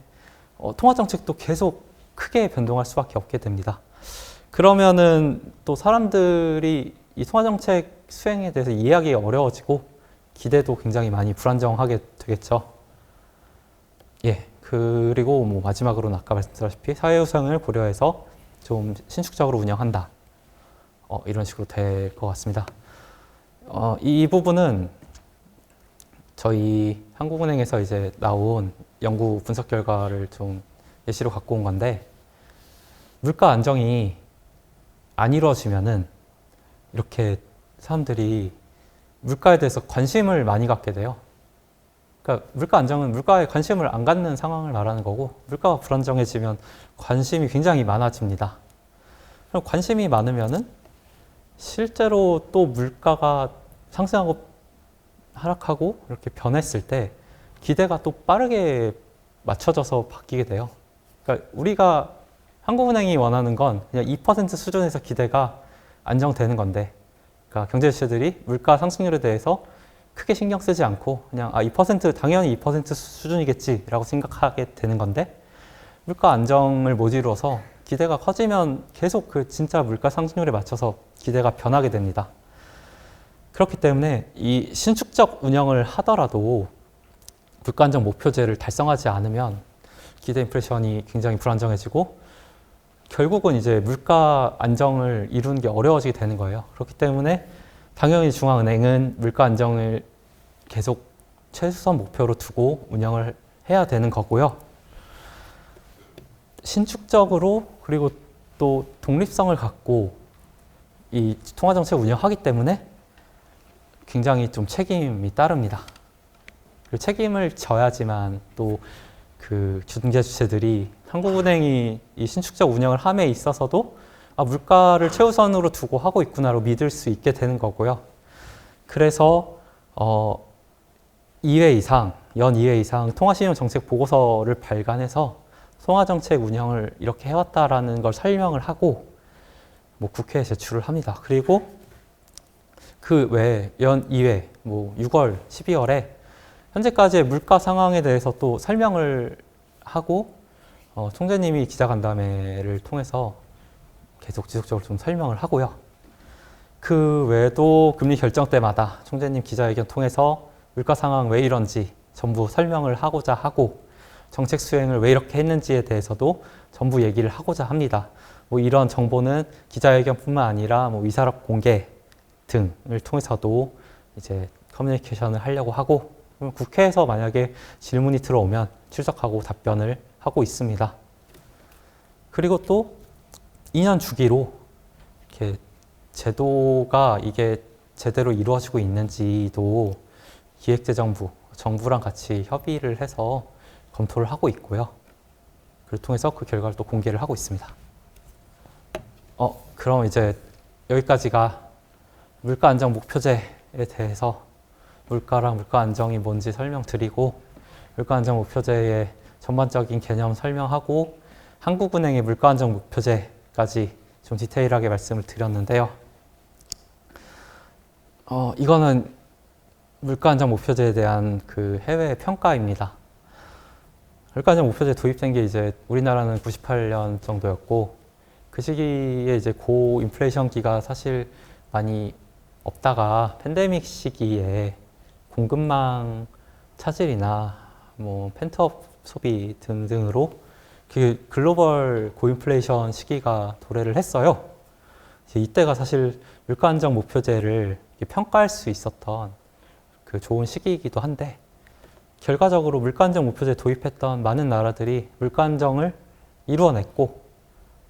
Speaker 1: 통화정책도 계속 크게 변동할 수밖에 없게 됩니다. 그러면은 또 사람들이 이 통화정책 수행에 대해서 이해하기 어려워지고 기대도 굉장히 많이 불안정하게 되겠죠. 예. 그리고 뭐 마지막으로는 아까 말씀드렸다시피 사회 구성을 고려해서 좀 신축적으로 운영한다. 이런 식으로 될 것 같습니다. 이 부분은 저희 한국은행에서 이제 나온 연구 분석 결과를 좀 예시로 갖고 온 건데, 물가 안정이 안 이루어지면은 이렇게 사람들이 물가에 대해서 관심을 많이 갖게 돼요. 그러니까 물가 안정은 물가에 관심을 안 갖는 상황을 말하는 거고, 물가가 불안정해지면 관심이 굉장히 많아집니다. 그럼 관심이 많으면은 실제로 또 물가가 상승하고 하락하고 이렇게 변했을 때 기대가 또 빠르게 맞춰져서 바뀌게 돼요. 그러니까 우리가 한국은행이 원하는 건 그냥 2% 수준에서 기대가 안정되는 건데, 그러니까 경제 지표들이 물가 상승률에 대해서 크게 신경 쓰지 않고 그냥 2% 당연히 2% 수준이겠지라고 생각하게 되는 건데, 물가 안정을 못 이루어서 기대가 커지면 계속 그 진짜 물가 상승률에 맞춰서 기대가 변하게 됩니다. 그렇기 때문에 이 신축적 운영을 하더라도 물가 안정 목표제를 달성하지 않으면 기대 인플레이션이 굉장히 불안정해지고 결국은 이제 물가 안정을 이루는 게 어려워지게 되는 거예요. 그렇기 때문에 당연히 중앙은행은 물가 안정을 계속 최우선 목표로 두고 운영을 해야 되는 거고요. 신축적으로 그리고 또 독립성을 갖고 이 통화정책을 운영하기 때문에 굉장히 좀 책임이 따릅니다. 그 책임을 져야지만 또 그 중개 주체들이 한국은행이 이 신축적 운영을 함에 있어서도 물가를 최우선으로 두고 하고 있구나로 믿을 수 있게 되는 거고요. 그래서 2회 이상, 연 2회 이상 통화신용정책 보고서를 발간해서 통화정책 운영을 이렇게 해왔다라는 걸 설명을 하고 뭐 국회에 제출을 합니다. 그리고 그 외에 연 2회, 뭐 6월, 12월에 현재까지의 물가 상황에 대해서 또 설명을 하고 총재님이 기자간담회를 통해서 계속 지속적으로 좀 설명을 하고요. 그 외에도 금리 결정 때마다 총재님 기자회견 통해서 물가 상황 왜 이런지 전부 설명을 하고자 하고, 정책 수행을 왜 이렇게 했는지에 대해서도 전부 얘기를 하고자 합니다. 뭐 이런 정보는 기자회견뿐만 아니라 뭐 위사록 공개 등을 통해서도 이제 커뮤니케이션을 하려고 하고, 국회에서 만약에 질문이 들어오면 출석하고 답변을 하고 있습니다. 그리고 또 2년 주기로 이렇게 제도가 이게 제대로 이루어지고 있는지도 기획재정부, 정부랑 같이 협의를 해서 검토를 하고 있고요. 그를 통해서 그 결과를 또 공개를 하고 있습니다. 그럼 이제 여기까지가 물가 안정 목표제에 대해서 물가랑 물가 안정이 뭔지 설명드리고, 물가 안정 목표제의 전반적인 개념 설명하고 한국은행의 물가 안정 목표제까지 좀 디테일하게 말씀을 드렸는데요. 이거는 물가 안정 목표제에 대한 그 해외 평가입니다. 물가 안정 목표제 도입된 게 이제 우리나라는 98년 정도였고, 그 시기에 이제 고 인플레이션기가 사실 많이 없다가 팬데믹 시기에 공급망 차질이나 뭐 펜트업 소비 등등으로 그 글로벌 고인플레이션 시기가 도래를 했어요. 이때가 사실 물가 안정 목표제를 평가할 수 있었던 그 좋은 시기이기도 한데, 결과적으로 물가 안정 목표제 도입했던 많은 나라들이 물가 안정을 이루어냈고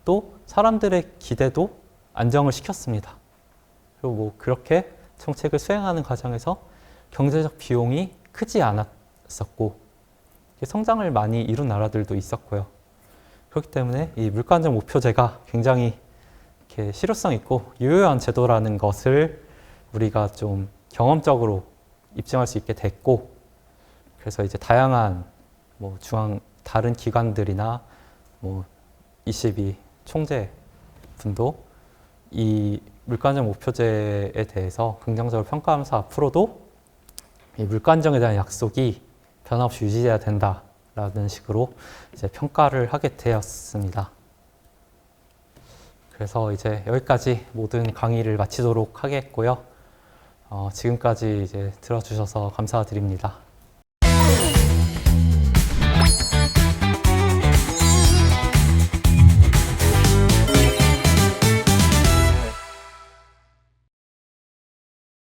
Speaker 1: 또 사람들의 기대도 안정을 시켰습니다. 그리고 뭐 그렇게 정책을 수행하는 과정에서 경제적 비용이 크지 않았었고 성장을 많이 이룬 나라들도 있었고요. 그렇기 때문에 이 물가 안정 목표제가 굉장히 이렇게 실효성 있고 유효한 제도라는 것을 우리가 좀 경험적으로 입증할 수 있게 됐고, 그래서 이제 다양한 뭐 다른 기관들이나 뭐 ECB 총재 분도 이 물가 안정 목표제에 대해서 긍정적으로 평가하면서 앞으로도 이 물가 안정에 대한 약속이 변함없이 유지돼야 된다라는 식으로 이제 평가를 하게 되었습니다. 그래서 이제 여기까지 모든 강의를 마치도록 하겠고요. 지금까지 이제 들어주셔서 감사드립니다.